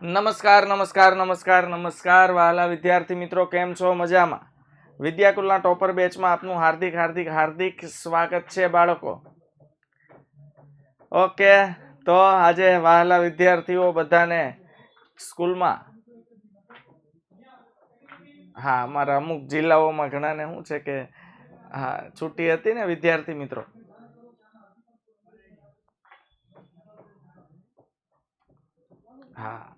નમસ્કાર નમસ્કાર નમસ્કાર નમસ્કાર વાલા વિદ્યાર્થી મિત્રો, કેમ છો? મજામાં? વિદ્યાકુલના ટોપર બેચમાં આપનું હાર્દિક હાર્દિક હાર્દિક સ્વાગત છે બાળકો. ઓકે, તો આજે વાલા વિદ્યાર્થીઓ બધાને સ્કૂલમાં, હા, અમારા અમુક જિલ્લાઓમાં ઘણાને શું છે કે હા છુટ્ટી હતી ને વિદ્યાર્થી મિત્રો. હા,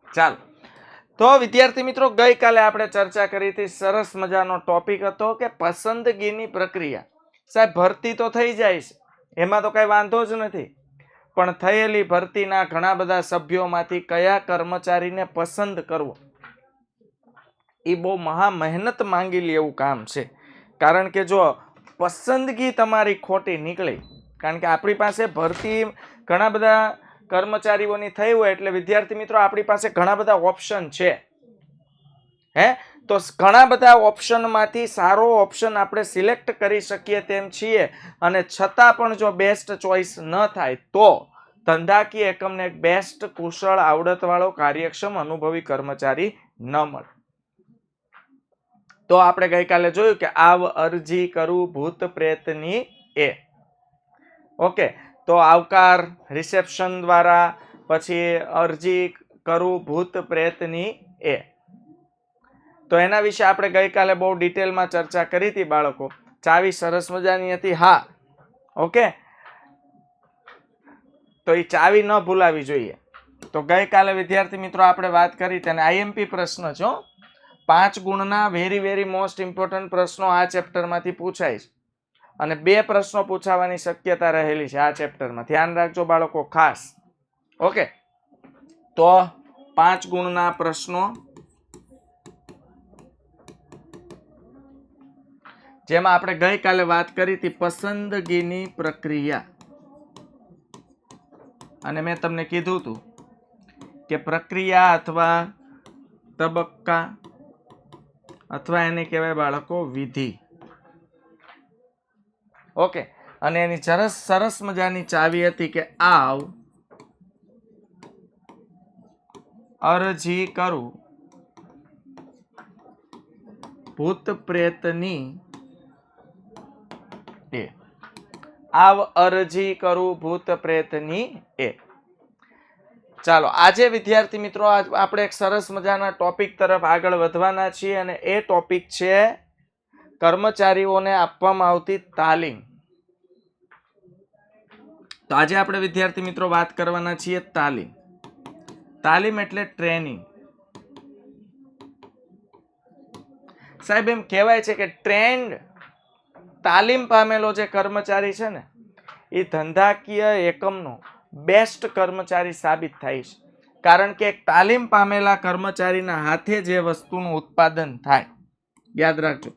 ચાલ. તો વિદ્યાર્થી મિત્રો, ગઈકાલે આપણે ચર્ચા કરી હતી, સરસ મજાનો ટોપિક હતો કે પસંદગીની પ્રક્રિયા. સાહેબ, ભરતી તો થઈ જાય છે, એમાં તો કઈ વાંધો જ નથી, પણ થયેલી ભરતીના ઘણા બધા સભ્યોમાંથી કયા કર્મચારીને પસંદ કરવો એ બહુ મહા મહેનત માંગી લે એવું કામ છે. કારણ કે જો પસંદગી તમારી ખોટી નીકળી, કારણ કે આપણી પાસે ભરતી ઘણા બધા કર્મચારીઓની થઈ હોય એટલે વિદ્યાર્થી મિત્રો આપણી પાસે ઘણા બધા ઓપ્શન છે. તો ઘણા બધા ઓપ્શનમાંથી સારો ઓપ્શન આપણે સિલેક્ટ કરી શકીએ તેમ છીએ, અને છતાં પણ જો બેસ્ટ ચોઇસ ન થાય તો ધંધાકીય એકમને એક બેસ્ટ કુશળ આવડતવાળો કાર્યક્ષમ અનુભવી કર્મચારી ન મળે. તો આપણે ગઈકાલે જોયું કે આવ અરજી કરું ભૂત પ્રેતની એ. ઓકે, તો આવકાર રિસેપ્શન દ્વારા, પછી અરજી કરું ભૂત પ્રેતની એ. તો એના વિશે આપણે ગઈકાલે બહુ ડિટેલમાં ચર્ચા કરી હતી બાળકો. ચાવી સરસ મજાની હતી. હા, ઓકે, તો એ ચાવી ન ભૂલાવી જોઈએ. તો ગઈકાલે વિદ્યાર્થી મિત્રો આપણે વાત કરી તેને આઈએમપી પ્રશ્ન છે. 5 ગુણના વેરી મોસ્ટ ઇમ્પોર્ટન્ટ પ્રશ્નો આ ચેપ્ટરમાંથી પૂછાય છે, અને 2 પ્રશ્નો પૂછાવાની શક્યતા રહેલી છે આ ચેપ્ટરમાં. ધ્યાન રાખજો બાળકો ખાસ. ઓકે, તો 5 ગુણના પ્રશ્નો, જેમાં આપણે ગઈકાલે વાત કરી હતી પસંદગીની પ્રક્રિયા, અને મેં તમને કીધું હતું કે પ્રક્રિયા અથવા તબક્કા અથવા એને કહેવાય બાળકો વિધિ. ઓકે, અને એની સરસ મજાની ચાવી હતી કે આવ અરજી કરું ભૂત પ્રેતની એ. આવ અરજી કરું ભૂત પ્રેતની એ. ચાલો, આજે વિદ્યાર્થી મિત્રો આપણે એક સરસ મજાના ટોપિક તરફ આગળ વધવાના છીએ, અને એ ટોપિક છે કર્મચારીઓને આપવામાં આવતી તાલીમ. તો આજે આપણે વિદ્યાર્થી મિત્રો વાત કરવાના છીએ તાલીમ. તાલીમ એટલે ટ્રેનિંગ. સાહેબ, એમ કહેવાય છે કે ટ્રેન્ડ તાલીમ પામેલો જે કર્મચારી છે ને એ ધંધાકીય એકમનો બેસ્ટ કર્મચારી સાબિત થાય છે. કારણ કે એક તાલીમ પામેલા કર્મચારીના હાથે જે વસ્તુનું ઉત્પાદન થાય, યાદ રાખજો,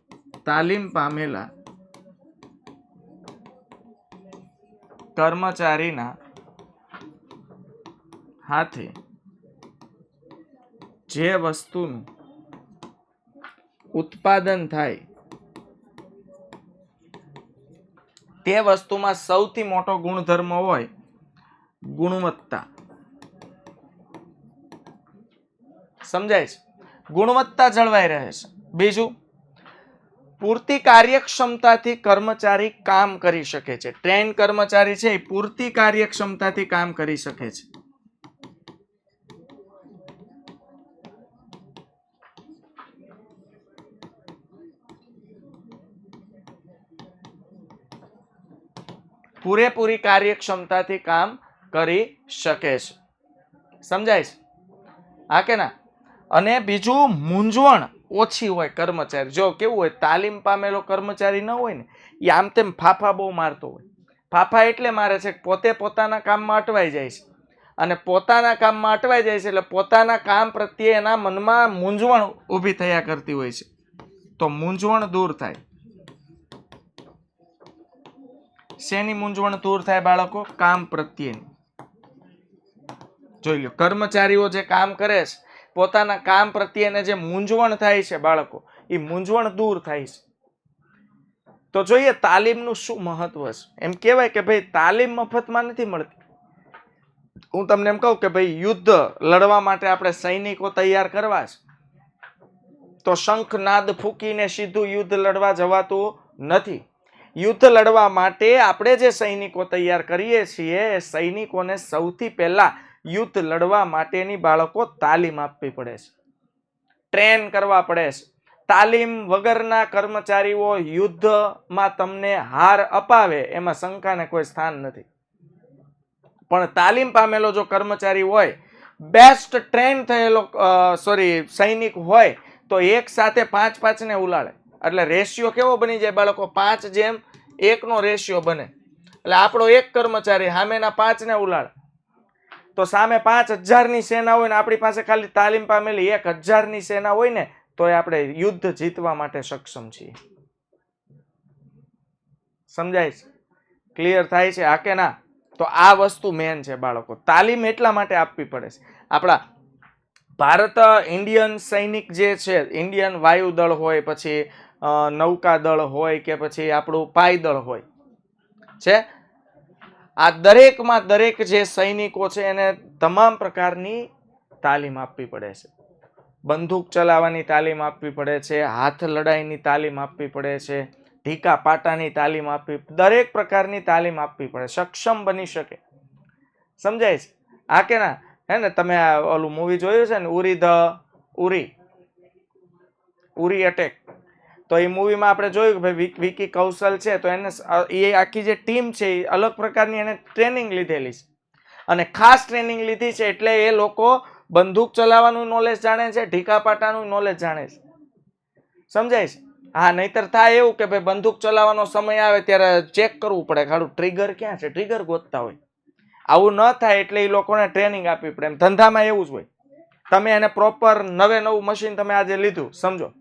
તાલીમ પામેલા કર્મચારીના હાથે જે વસ્તુનું ઉત્પાદન થાય તે વસ્તુમાં સૌથી મોટો ગુણધર્મ હોય ગુણવત્તા. સમજાય છે? ગુણવત્તા જળવાઈ રહે છે. બીજું, પૂરતી કાર્યક્ષમતાથી કર્મચારી કામ કરી શકે છે. ટ્રેન કર્મચારી છે એ પૂરતી કાર્યક્ષમતાથી કામ કરી શકે છે. પૂરેપૂરી કાર્યક્ષમતાથી કામ કરી શકે છે. સમજાય છે? હા કે ના? અને બીજું, મૂંઝવણ ઓછી હોય કર્મચારી. જો કેવું હોય, તાલીમ પામેલો કર્મચારી ન હોય ને, એ આમ તેમ ફાફા બહુ મારતો હોય. ફાફા એટલે મારે છે પોતે પોતાના કામમાં અટવાઈ જાય છે, અને પોતાના કામમાં અટવાઈ જાય છે એટલે પોતાના કામ પ્રત્યે એના મનમાં મૂંઝવણ ઊભી થયા કરતી હોય છે. તો મૂંઝવણ દૂર થાય. શેની મૂંઝવણ દૂર થાય બાળકો? કામ પ્રત્યેની. જોઈ લો, કર્મચારીઓ જે કામ કરે છે, પોતાના કામ પ્રત્યેને જે મૂંઝવણ થાય છે બાળકો, એ મૂંઝવણ દૂર થાય છે. તો જોઈએ તાલીમનું શું મહત્વ છે. એમ કહેવાય કે ભાઈ તાલીમ મફતમાં નથી મળતી. હું તમને એમ કહું કે ભાઈ યુદ્ધ લડવા માટે આપણે સૈનિકો તૈયાર કરવા છે, તો શંખનાદ ફૂંકીને સીધું યુદ્ધ લડવા જવાતું નથી. યુદ્ધ લડવા માટે આપણે જે સૈનિકો તૈયાર કરીએ છીએ એ સૈનિકોને સૌથી પહેલા યુદ્ધ લડવા માટેની બાળકો તાલીમ આપવી પડે છે, ટ્રેન કરવા પડે છે. તાલીમ વગરના કર્મચારીઓ યુદ્ધમાં તમને હાર અપાવે એમાં શંકાને કોઈ સ્થાન નથી. પણ તાલીમ પામેલો જો કર્મચારી હોય, બેસ્ટ ટ્રેન થયેલો સૈનિક હોય, તો એક સાથે 5 ને ઉલાળે. એટલે રેશિયો કેવો બની જાય બાળકો? 5:1 નો રેશિયો બને. એટલે આપણો એક કર્મચારી સામેના 5 ને ઉલાળે, તો સામે 5000 ની સેના હોય ને આપણી પાસે ખાલી તાલીમ પામેલી 1000 ની સેના હોય ને, તો આપણે યુદ્ધ જીતવા માટે સક્ષમ છીએ. સમજાય છે? ક્લિયર થાય છે? આ કે ના? તો આ વસ્તુ મેન છે બાળકો. તાલીમ એટલા માટે આપવી પડે છે. આપણા ભારત ઇન્ડિયન સૈનિક જે છે, ઇન્ડિયન વાયુદળ હોય, પછી નૌકાદળ હોય, કે પછી આપણું પાયદળ હોય છે, આ દરેકમાં દરેક જે સૈનિકો છે એને તમામ પ્રકારની તાલીમ આપવી પડે છે. બંદૂક ચલાવવાની તાલીમ આપવી પડે છે, હાથ લડાઈની તાલીમ આપવી પડે છે, ઢીકા પાટાની તાલીમ આપવી, દરેક પ્રકારની તાલીમ આપવી પડે, સક્ષમ બની શકે. સમજાય છે? આ કે ના? હે ને? તમે ઓલું મૂવી જોયું છે ને, ઉરી અટેક? તો એ મૂવીમાં આપણે જોયું કે ભાઈ વિકી કૌશલ છે, તો એને એ આખી જે ટીમ છે એ અલગ પ્રકારની એને ટ્રેનિંગ લીધેલી છે, અને ખાસ ટ્રેનિંગ લીધી છે એટલે એ લોકો બંદૂક ચલાવવાનું નોલેજ જાણે છે, ઢીકા પાટાનું નોલેજ જાણે છે. સમજાય છે? હા, નહીતર થાય એવું કે ભાઈ બંદૂક ચલાવવાનો સમય આવે ત્યારે ચેક કરવું પડે, ખાડું ટ્રિગર ક્યાં છે, ટ્રિગર ગોતતા હોય. આવું ન થાય એટલે એ લોકોને ટ્રેનિંગ આપવી પડે. એમ ધંધામાં એવું જ હોય. તમે એને પ્રોપર નવું મશીન તમે આજે લીધું, સમજો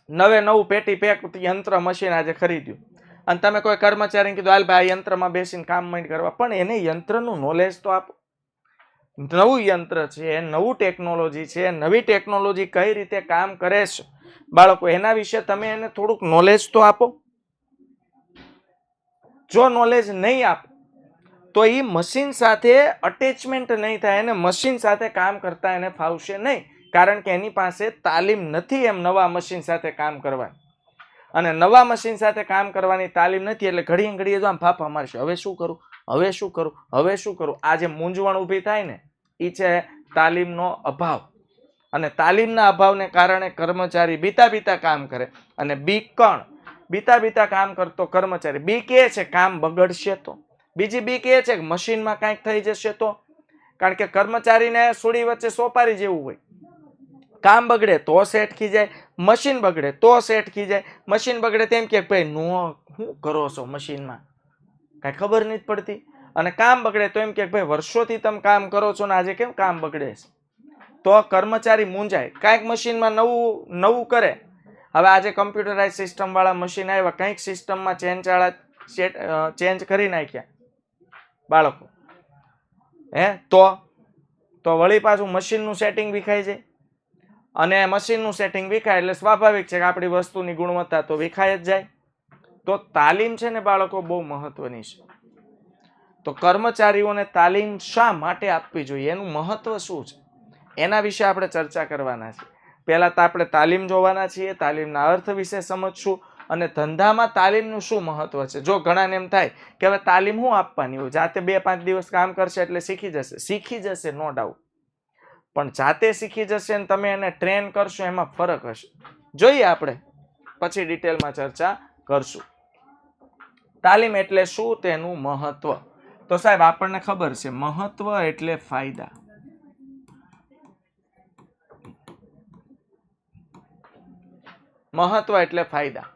નવું પેટી પેક યંત્ર મશીન આજે ખરીદ્યું, અને તમે કોઈ કર્મચારીને કીધું હાલ ભાઈ આ યંત્રમાં બેસીને કામ માંડ કરવા, પણ એને યંત્રનું નોલેજ તો આપો. નવું યંત્ર છે, નવું ટેકનોલોજી છે, નવી ટેકનોલોજી કઈ રીતે કામ કરે છે બાળકો, એના વિશે તમે એને થોડુંક નોલેજ તો આપો. જો નોલેજ નહીં આપો તો એ મશીન સાથે અટેચમેન્ટ નહીં થાય, અને મશીન સાથે કામ કરતા એને ફાવશે નહીં, કારણ કે એની પાસે તાલીમ નથી એમ નવા મશીન સાથે કામ કરવાની. અને નવા મશીન સાથે કામ કરવાની તાલીમ નથી એટલે ઘડીએ જો આમ ફાફા મારશે, હવે શું કરું, હવે શું કરું, હવે શું કરું. આ જે મૂંઝવણ ઊભી થાય ને, એ છે તાલીમનો અભાવ. અને તાલીમના અભાવને કારણે કર્મચારી બીતા કામ કરે, અને બીતા કામ કરતો કર્મચારી બીક એ છે કામ બગડશે તો, બીજી બીક એ છે કે મશીનમાં કાંઈક થઈ જશે તો. કારણ કે કર્મચારીને સુડી વચ્ચે સોપારી જેવું હોય, કામ બગડે તો સેટકી જાય, મશીન બગડે તો સેટકી જાય. મશીન બગડે તેમ કે ભાઈ નો શું કરો છો મશીનમાં, કાંઈ ખબર નથી પડતી. અને કામ બગડે તો એમ કે ભાઈ વર્ષોથી તમે કામ કરો છો ને આજે કેમ કામ બગડે છે. તો કર્મચારી મૂંઝાય, કાંઈક મશીનમાં નવું કરે. હવે આજે કમ્પ્યુટરાઇઝ સિસ્ટમ વાળા મશીન આવ્યા, કંઈક સિસ્ટમમાં ચેન્જ કરી નાખ્યા બાળકો, તો વળી પાછું મશીનનું સેટિંગ વિખાઈ જાય. અને મશીનનું સેટિંગ વિખાય એટલે સ્વાભાવિક છે કે આપણી વસ્તુની ગુણવત્તા તો વિખાય જ જાય. તો તાલીમ છે ને બાળકો બહુ મહત્વની છે. તો કર્મચારીઓને તાલીમ શા માટે આપવી જોઈએ, એનું મહત્વ શું છે, એના વિશે આપણે ચર્ચા કરવાના છે. પહેલા તો આપણે તાલીમ જોવાના છીએ, તાલીમના અર્થ વિશે સમજશું, અને ધંધામાં તાલીમનું શું મહત્વ છે. જો ઘણાને એમ થાય કે હવે તાલીમ શું આપવાની હોય, જાતે 2-5 દિવસ કામ કરશે એટલે શીખી જશે નો ડાઉટ, પણ જાતે શીખી જશે ને તમે એને ટ્રેન કરશો એમાં ફરક હશે. જોઈએ આપણે પછી ડિટેલમાં ચર્ચા કરશું. તાલીમ એટલે શું, તેનું મહત્વ. તો સાહેબ આપણને ખબર છે મહત્વ એટલે ફાયદા. મહત્વ એટલે ફાયદા.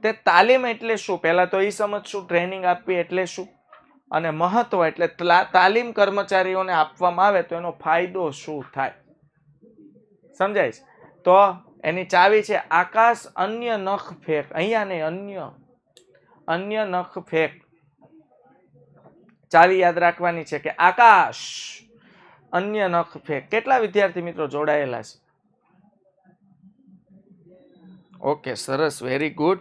તે તાલીમ એટલે શું, પહેલા તો એ સમજશું, ટ્રેનિંગ આપવી એટલે શું, અને મહત્વ એટલે તાલીમ કર્મચારીઓને આપવામાં આવે તો એનો ફાયદો શું થાય. સમજાય છે? તો એની ચાવી છે આકાશ અન્ય નખ ફેંક. અહીંયા નહીં, અન્ય નખ ફેંક. ચાવી યાદ રાખવાની છે કે આકાશ અન્ય નખ ફેંક. કેટલા વિદ્યાર્થી મિત્રો જોડાયેલા છે? ઓકે, સરસ, વેરી ગુડ.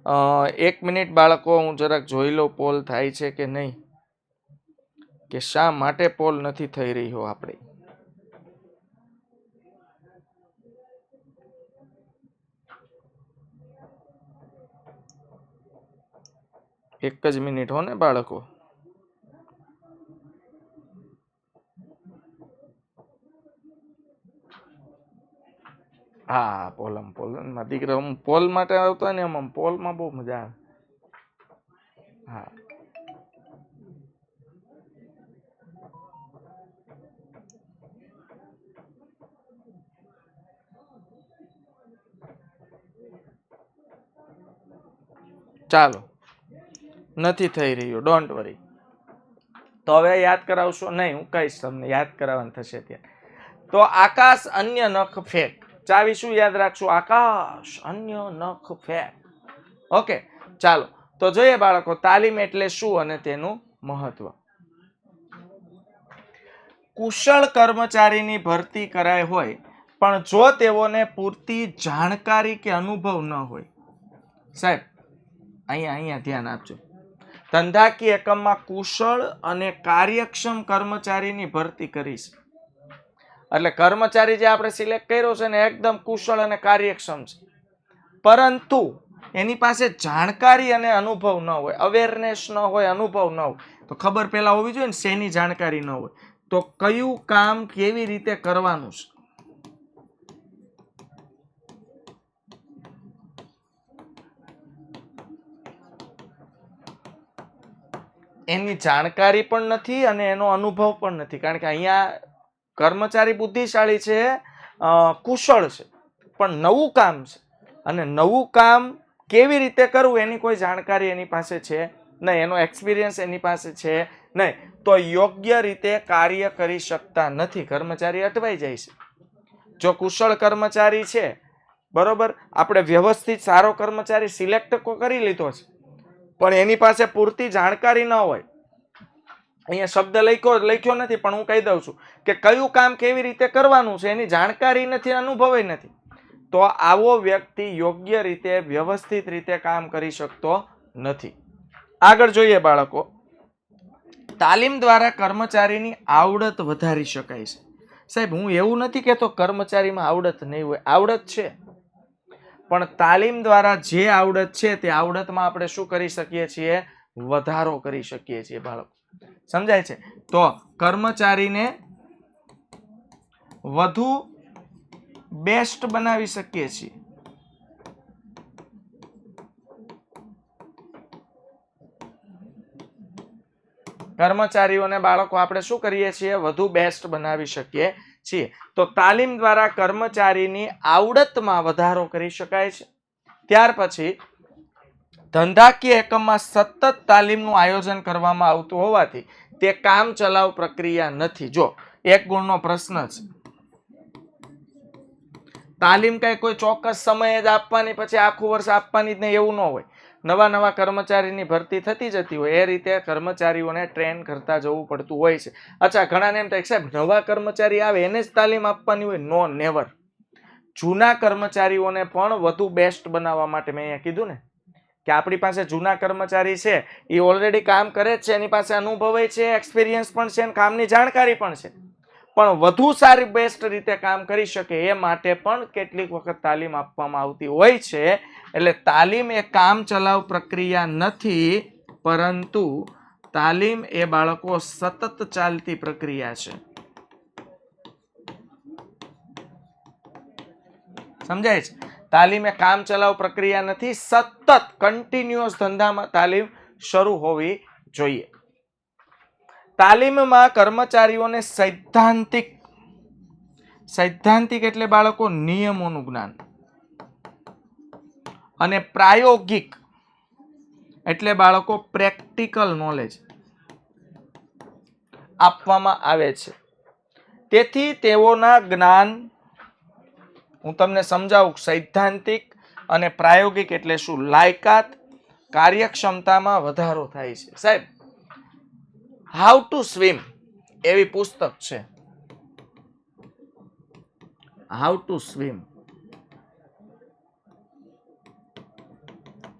1 મિનિટ બાળકો, હું જરાક જોઈ લઉં પોલ થાય છે કે નહીં. કે શા માટે પોલ નથી થઈ રહ્યો આપણે? એક જ મિનિટ હો ને બાળકો. હા, પોલમાં દીકરા પોલ માટે આવતો ને એમ પોલમાં બહુ મજા આવે. હા, ચાલો, નથી થઈ રહ્યું, ડોન્ટ વરી. તો હવે યાદ કરાવશો? નહીં, હું કહીશ તમને, યાદ કરાવવાનું થશે ત્યાં. તો આકાશ અન્ય નખ ફેંક. ચાવી શું યાદ રાખશું? આકાશ અન્ય નખ ફેંક. ઓકે, ચાલો તો જોઈએ બાળકો, તાલીમ એટલે શું અને તેનું મહત્વ. કુશળ કર્મચારીની ભરતી કરાય હોય, પણ જો તેઓને પૂરતી જાણકારી કે અનુભવ ન હોય, સાહેબ અહીંયા ધ્યાન આપજો. ધંધાકીય એકમમાં કુશળ અને કાર્યક્ષમ કર્મચારીની ભરતી કરીશ. એટલે કર્મચારી જે આપણે સિલેક્ટ કર્યો છે ને એકદમ કુશળ અને કાર્યક્ષમ છે, પરંતુ એની પાસે જાણકારી અને અનુભવ ન હોય, અવેરનેસ ન હોય, અનુભવ ન હોય. તો ખબર પહેલા હોવી જોઈએ ને, શેની જાણકારી ન હોય તો કયું કામ કેવી રીતે કરવાનું છે. એની જાણકારી પણ નથી અને એનો અનુભવ પણ નથી. કારણ કે અહીંયા કર્મચારી બુદ્ધિશાળી છે, કુશળ છે, પણ નવું કામ છે અને નવું કામ કેવી રીતે કરવું એની કોઈ જાણકારી એની પાસે છે નહીં, એનો એક્સપિરિયન્સ એની પાસે છે નહીં, તો યોગ્ય રીતે કાર્ય કરી શકતા નથી. કર્મચારી અટવાઈ જાય છે. જો કુશળ કર્મચારી છે, બરોબર, આપણે વ્યવસ્થિત સારો કર્મચારી સિલેક્ટ કરી લીધો છે, પણ એની પાસે પૂરતી જાણકારી ન હોય. અહીંયા શબ્દ લખ્યો નથી, પણ હું કહી દઉં છું કે કયું કામ કેવી રીતે કરવાનું છે એની જાણકારી નથી, અનુભવ નથી, તો આવો વ્યક્તિ યોગ્ય રીતે વ્યવસ્થિત રીતે કામ કરી શકતો નથી. આગળ જોઈએ બાળકો, તાલીમ દ્વારા કર્મચારીની આવડત વધારી શકાય છે. સાહેબ હું એવું નથી કહેતો કર્મચારીમાં આવડત નહીં હોય, આવડત છે, પણ તાલીમ દ્વારા જે આવડત છે તે આવડતમાં આપણે શું કરી શકીએ છીએ? વધારો કરી શકીએ છીએ બાળકો. સમજાય છે? તો કર્મચારીને વધુ બેસ્ટ બનાવી શકીએ છીએ. કર્મચારીઓને બાળકો આપણે શું કરીએ છીએ? વધુ બેસ્ટ બનાવી શકીએ છીએ. તો તાલીમ દ્વારા કર્મચારીની આવડતમાં વધારો કરી શકાય છે. ત્યાર પછી ધંધાકીય એકમમાં સતત તાલીમનું આયોજન કરવામાં આવતું હોવાથી તે કામ ચલાવ પ્રક્રિયા નથી. જો એક ગુણનો પ્રશ્ન છે, તાલીમ કઈ કોઈ ચોક્કસ સમયે જ આપવાની, પછી આખું વર્ષ આપવાની જ નહીં એવું ન હોય. નવા નવા કર્મચારીની ભરતી થતી જતી હોય, એ રીતે કર્મચારીઓને ટ્રેન કરતા જવું પડતું હોય છે. અચ્છા, ઘણાને એમ થાય સાહેબ નવા કર્મચારી આવે એને જ તાલીમ આપવાની હોય? નો, નેવર. જૂના કર્મચારીઓને પણ વધુ બેસ્ટ બનાવવા માટે મેં અહીંયા કીધું ને કે આપણી પાસે જૂના કર્મચારી છે, એ ઓલરેડી કામ કરે જ છે, એની પાસે અનુભવ છે, એક્સપિરિયન્સ પણ છે, કામની જાણકારી પણ છે, પણ વધુ સારી બેસ્ટ રીતે કામ કરી શકે એ માટે પણ કેટલીક વખત તાલીમ આપવામાં આવતી હોય છે. એટલે તાલીમ એ કામ ચલાવ પ્રક્રિયા નથી, પરંતુ તાલીમ એ બાળકો સતત ચાલતી પ્રક્રિયા છે. સમજાય છે? તાલીમ એ કામ ચલાવ પ્રક્રિયા નથી, સતત કન્ટિન્યુઅસ ધંધામાં તાલીમ શરૂ હોવી જોઈએ. તાલીમમાં કર્મચારીઓને સૈદ્ધાંતિક એટલે બાળકો નિયમોનું જ્ઞાન, અને પ્રાયોગિક એટલે બાળકો પ્રેક્ટિકલ નોલેજ આપવામાં આવે છે. તેથી તેઓના જ્ઞાન હું તમને સમજાવું. સૈદ્ધાંતિક અને પ્રાયોગિક એટલે શું? લાયકાત, કાર્યક્ષમતામાં વધારો થાય છે. સાહેબ હાઉ ટુ સ્વિમ એવી પુસ્તક છે, હાઉ ટુ સ્વિમ,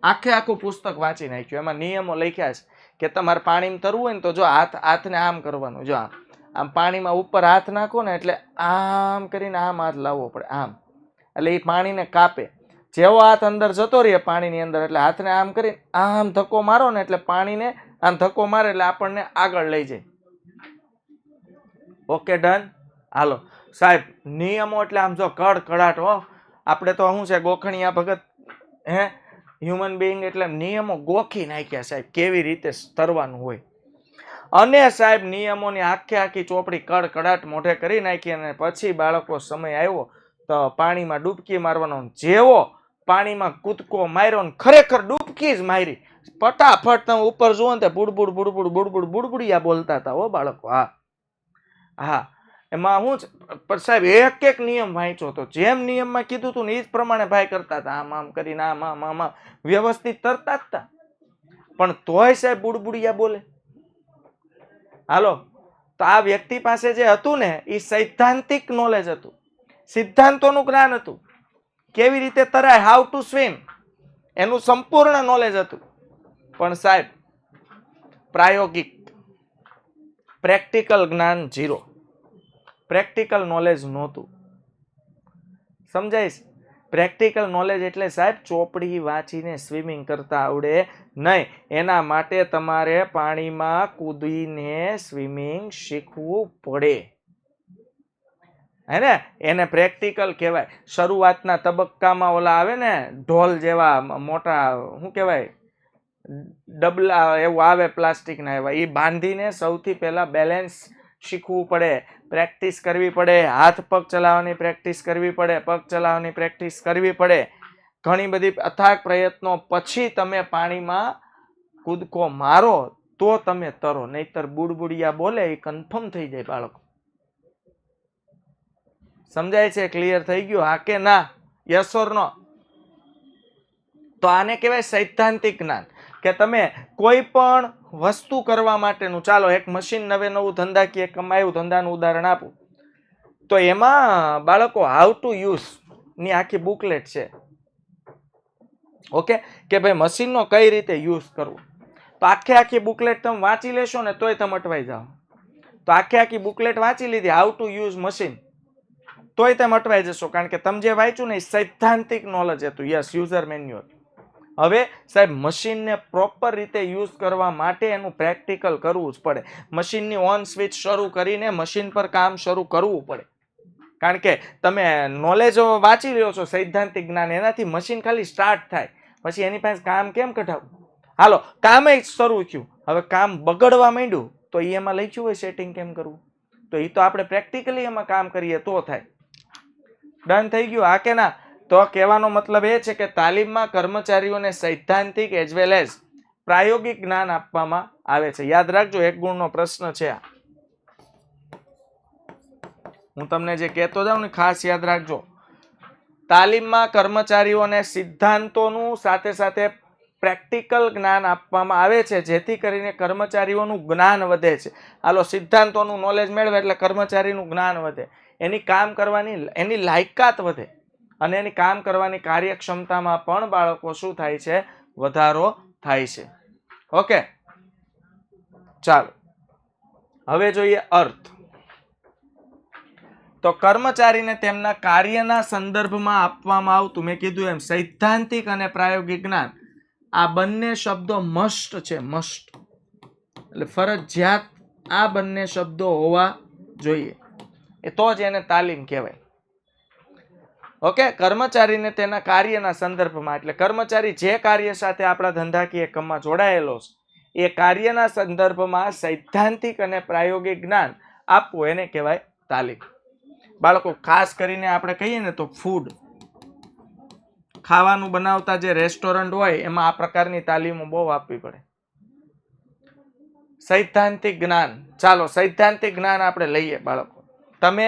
આખું પુસ્તક વાંચી નાખ્યું, એમાં નિયમો લખ્યા છે કે તમારે પાણીમાં તરવું હોય ને તો જો હાથને આમ કરવાનું, જો આમ પાણીમાં ઉપર હાથ નાખો ને એટલે આમ કરીને આમ હાથ લાવવો પડે, આમ, એટલે એ પાણીને કાપે. જેવો હાથ અંદર જતો રહે પાણીની અંદર એટલે હાથને આમ કરી આમ ધક્કો મારો ને એટલે પાણીને આમ ધક્કો મારે એટલે આપણને આગળ લઈ જાય. Okay, done. હાલો સાહેબ, નિયમો એટલે આમ જો કડકડાટ હો. આપણે તો શું છે ગોખણિયા ભગત હ્યુમન બીઈંગ એટલે નિયમો ગોખી નાખ્યા સાહેબ, કેવી રીતે તરવાનું હોય. અને સાહેબ નિયમોની આખી ચોપડી કડકડાટ મોઢે કરી નાખી અને પછી બાળકો સમય આવ્યો તો પાણીમાં ડૂબકી મારવાનો. જેવો પાણીમાં કૂદકો માર્યો ને ખરેખર ડૂબકી જ મારી, ફટાફટ તમે ઉપર જુઓ ને બુડબુડ બુડબુડ બુડબુડ બુડબુડિયા બોલતા હતા હો બાળકો. હા, એમાં હું પણ સાહેબ એક એક નિયમ વાંચ્યો તો જેમ નિયમમાં કીધું હતું ને એ જ પ્રમાણે ભાઈ કરતા હતા, આમ આમ કરીને આમ આમ આમ વ્યવસ્થિત તરતા જ હતા, પણ તોય સાહેબ બુડબુડિયા બોલે. હાલો, તો આ વ્યક્તિ પાસે જે હતું ને એ સૈદ્ધાંતિક નોલેજ હતું, સિદ્ધાંતોનું જ્ઞાન હતું, કેવી રીતે તરાય, હાઉ ટુ સ્વિમ, એનું સંપૂર્ણ નોલેજ હતું. પણ સાહેબ પ્રાયોગિક પ્રેક્ટિકલ જ્ઞાન ઝીરો, પ્રેક્ટિકલ નોલેજ નહોતું. સમજાઈશ? પ્રેક્ટિકલ નોલેજ એટલે સાહેબ ચોપડી વાંચીને સ્વિમિંગ કરતા આવડે નહીં, એના માટે તમારે પાણીમાં કૂદીને સ્વિમિંગ શીખવું પડે, હે ને? એને પ્રેક્ટિકલ કહેવાય. શરૂઆતના તબક્કામાં ઓલા આવે ને ઢોલ જેવા મોટા, શું કહેવાય, ડબલા એવું આવે પ્લાસ્ટિકના, એવા એ બાંધીને સૌથી પહેલા બેલેન્સ શીખવું પડે, પ્રેક્ટિસ કરવી પડે, હાથ પગ ચલાવવાની પ્રેક્ટિસ કરવી પડે, પગ ચલાવવાની પ્રેક્ટિસ કરવી પડે, ઘણી બધી અથાગ પ્રયત્નો પછી તમે પાણીમાં કૂદકો મારો તો તમે તરો, નહીતર બુડબુડિયા બોલે એ કન્ફર્મ થઈ જાય બાળકો. સમજાય છે? ક્લિયર થઈ ગયું? હા કે ના? યસ ઓર નો? તો આને કહેવાય સૈદ્ધાંતિક જ્ઞાન, કે તમે કોઈ પણ વસ્તુ કરવા માટેનું, ચાલો એક મશીન નવે નવું ધંધાકીય કમાયું, ધંધાનું ઉદાહરણ આપું તો એમાં બાળકો હાઉ ટુ યુઝ ની આખી બુકલેટ છે. ઓકે, કે ભાઈ મશીનનો કઈ રીતે યુઝ કરવો, તો આખી બુકલેટ તમે વાંચી લેશો ને તોય તમે અટવાઈ જાઓ. તો આખી બુકલેટ વાંચી લીધી હાઉ ટુ યુઝ મશીન, તોય તમે અટવાઈ જશો, કારણ કે તમે જે વાંચ્યું ને એ સૈદ્ધાંતિક નોલેજ હતું. Yes, user manual. હવે સાહેબ મશીનને પ્રોપર રીતે યુઝ કરવા માટે એનું પ્રેક્ટિકલ કરવું જ પડે. મશીનની ઓન સ્વિચ શરૂ કરીને મશીન પર કામ શરૂ કરવું પડે, કારણ કે તમે નોલેજ વાંચી લ્યો છો સૈદ્ધાંતિક જ્ઞાન, એનાથી મશીન ખાલી સ્ટાર્ટ થાય, પછી એની પાસે કામ કેમ કઢાવવું. હાલો, કામ શરૂ થયું, હવે કામ બગડવા માંડ્યું તો એમાં લખ્યું હોય સેટિંગ કેમ કરવું, તો એ તો આપણે પ્રેક્ટિકલી એમાં કામ કરીએ તો થાય. ડન થઈ ગયું? હા કે ના? તો કહેવાનો મતલબ એ છે કે તાલીમમાં કર્મચારીઓને સૈદ્ધાંતિક એઝ વેલ એઝ પ્રાયોગિક જ્ઞાન આપવામાં આવે છે. યાદ રાખજો, એક ગુણનો પ્રશ્ન છે આ, હું તમને જે કહેતો જાઉં ને ખાસ યાદ રાખજો. તાલીમમાં કર્મચારીઓને સિદ્ધાંતોનું સાથે સાથે પ્રેક્ટિકલ જ્ઞાન આપવામાં આવે છે, જેથી કરીને કર્મચારીઓનું જ્ઞાન વધે છે. હાલો, સિદ્ધાંતોનું નોલેજ મેળવે એટલે કર્મચારીનું જ્ઞાન વધે, એની કામ કરવાની એની લાયકાત વધે, અને એની કામ કરવાની કાર્યક્ષમતામાં પણ બાળકો શું થાય છે? વધારો થાય છે. ઓકે, ચાલો હવે જોઈએ અર્થ. તો કર્મચારીને તેમના કાર્યના સંદર્ભમાં આપવામાં આવતું, મેં કીધું એમ સૈદ્ધાંતિક અને પ્રાયોગિક જ્ઞાન, આ બંને શબ્દો મસ્ટ છે, મસ્ટ એટલે ફરજિયાત આ બંને શબ્દો હોવા જોઈએ, એ તો જ એને તાલીમ કહેવાય. ઓકે, કર્મચારીને તેના કાર્યના સંદર્ભમાં, એટલે કર્મચારી જે કાર્ય સાથે આપણા ધંધાકીય એકમમાં જોડાયેલો છે એ કાર્યના સંદર્ભમાં સૈદ્ધાંતિક અને પ્રાયોગિક જ્ઞાન આપવું એને કહેવાય તાલીમ. બાળકો ખાસ કરીને આપણે કહીએ ને તો ફૂડ, ખાવાનું બનાવતા જે રેસ્ટોરન્ટ હોય એમાં આ પ્રકારની તાલીમો બહુ આપવી પડે. સૈદ્ધાંતિક જ્ઞાન, ચાલો સૈદ્ધાંતિક જ્ઞાન આપણે લઈએ બાળકો. તમે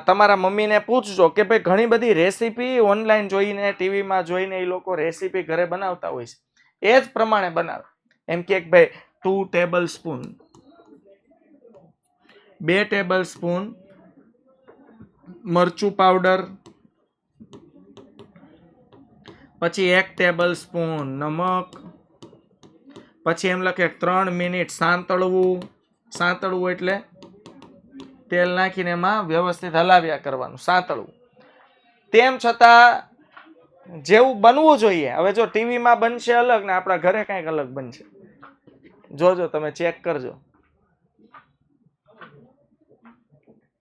તમારા મમ્મીને પૂછજો કે ભાઈ ઘણી બધી રેસીપી ઓનલાઈન જોઈને, ટીવીમાં જોઈને એ લોકો રેસીપી ઘરે બનાવતા હોય છે, એ જ પ્રમાણે બનાવે. એમ કે ભાઈ 2 ટેબલ સ્પૂન, 2 ટેબલ સ્પૂન મરચું પાવડર, પછી 1 ટેબલ સ્પૂન નમક, પછી એમ લખે 3 મિનિટ સાંતળવું એટલે તેલ નાખીને એમાં વ્યવસ્થિત હલાવ્યા કરવાનું, સાંતળવું. તેમ છતાં જેવું બનવું જોઈએ, હવે જો ટીવીમાં બનશે અલગ ને આપણા ઘરે કંઈક અલગ બનશે. જોજો, તમે ચેક કરજો.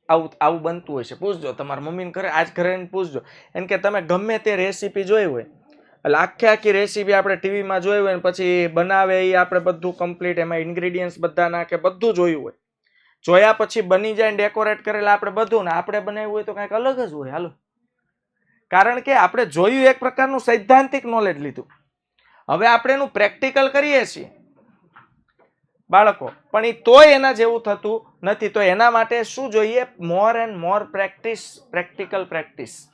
આવું બનતું હોય છે, પૂછજો તમારા મમ્મીને ઘરે, આજ ઘરે પૂછજો. એમ કે તમે ગમે તે રેસીપી જોઈ હોય, એટલે આખી રેસીપી આપણે ટીવીમાં જોઈ હોય ને પછી બનાવે એ આપણે બધું કમ્પ્લીટ, એમાં ઇન્ગ્રેડિયન્ટ્સ બધા નાખે, બધું જોયું હોય, જોયા પછી બની જાય ડેકોરેટ કરેલા આપણે બધું, ને આપણે બનાવ્યું હોય તો કંઈક અલગ જ હોય. હાલો, કારણ કે આપણે જોયું એક પ્રકારનું સૈદ્ધાંતિક નોલેજ લીધું, હવે આપણે એનું પ્રેક્ટિકલ કરીએ છીએ બાળકો, પણ એ તોય એના જેવું થતું નથી. તો એના માટે શું જોઈએ? મોર and more practice, practical practice.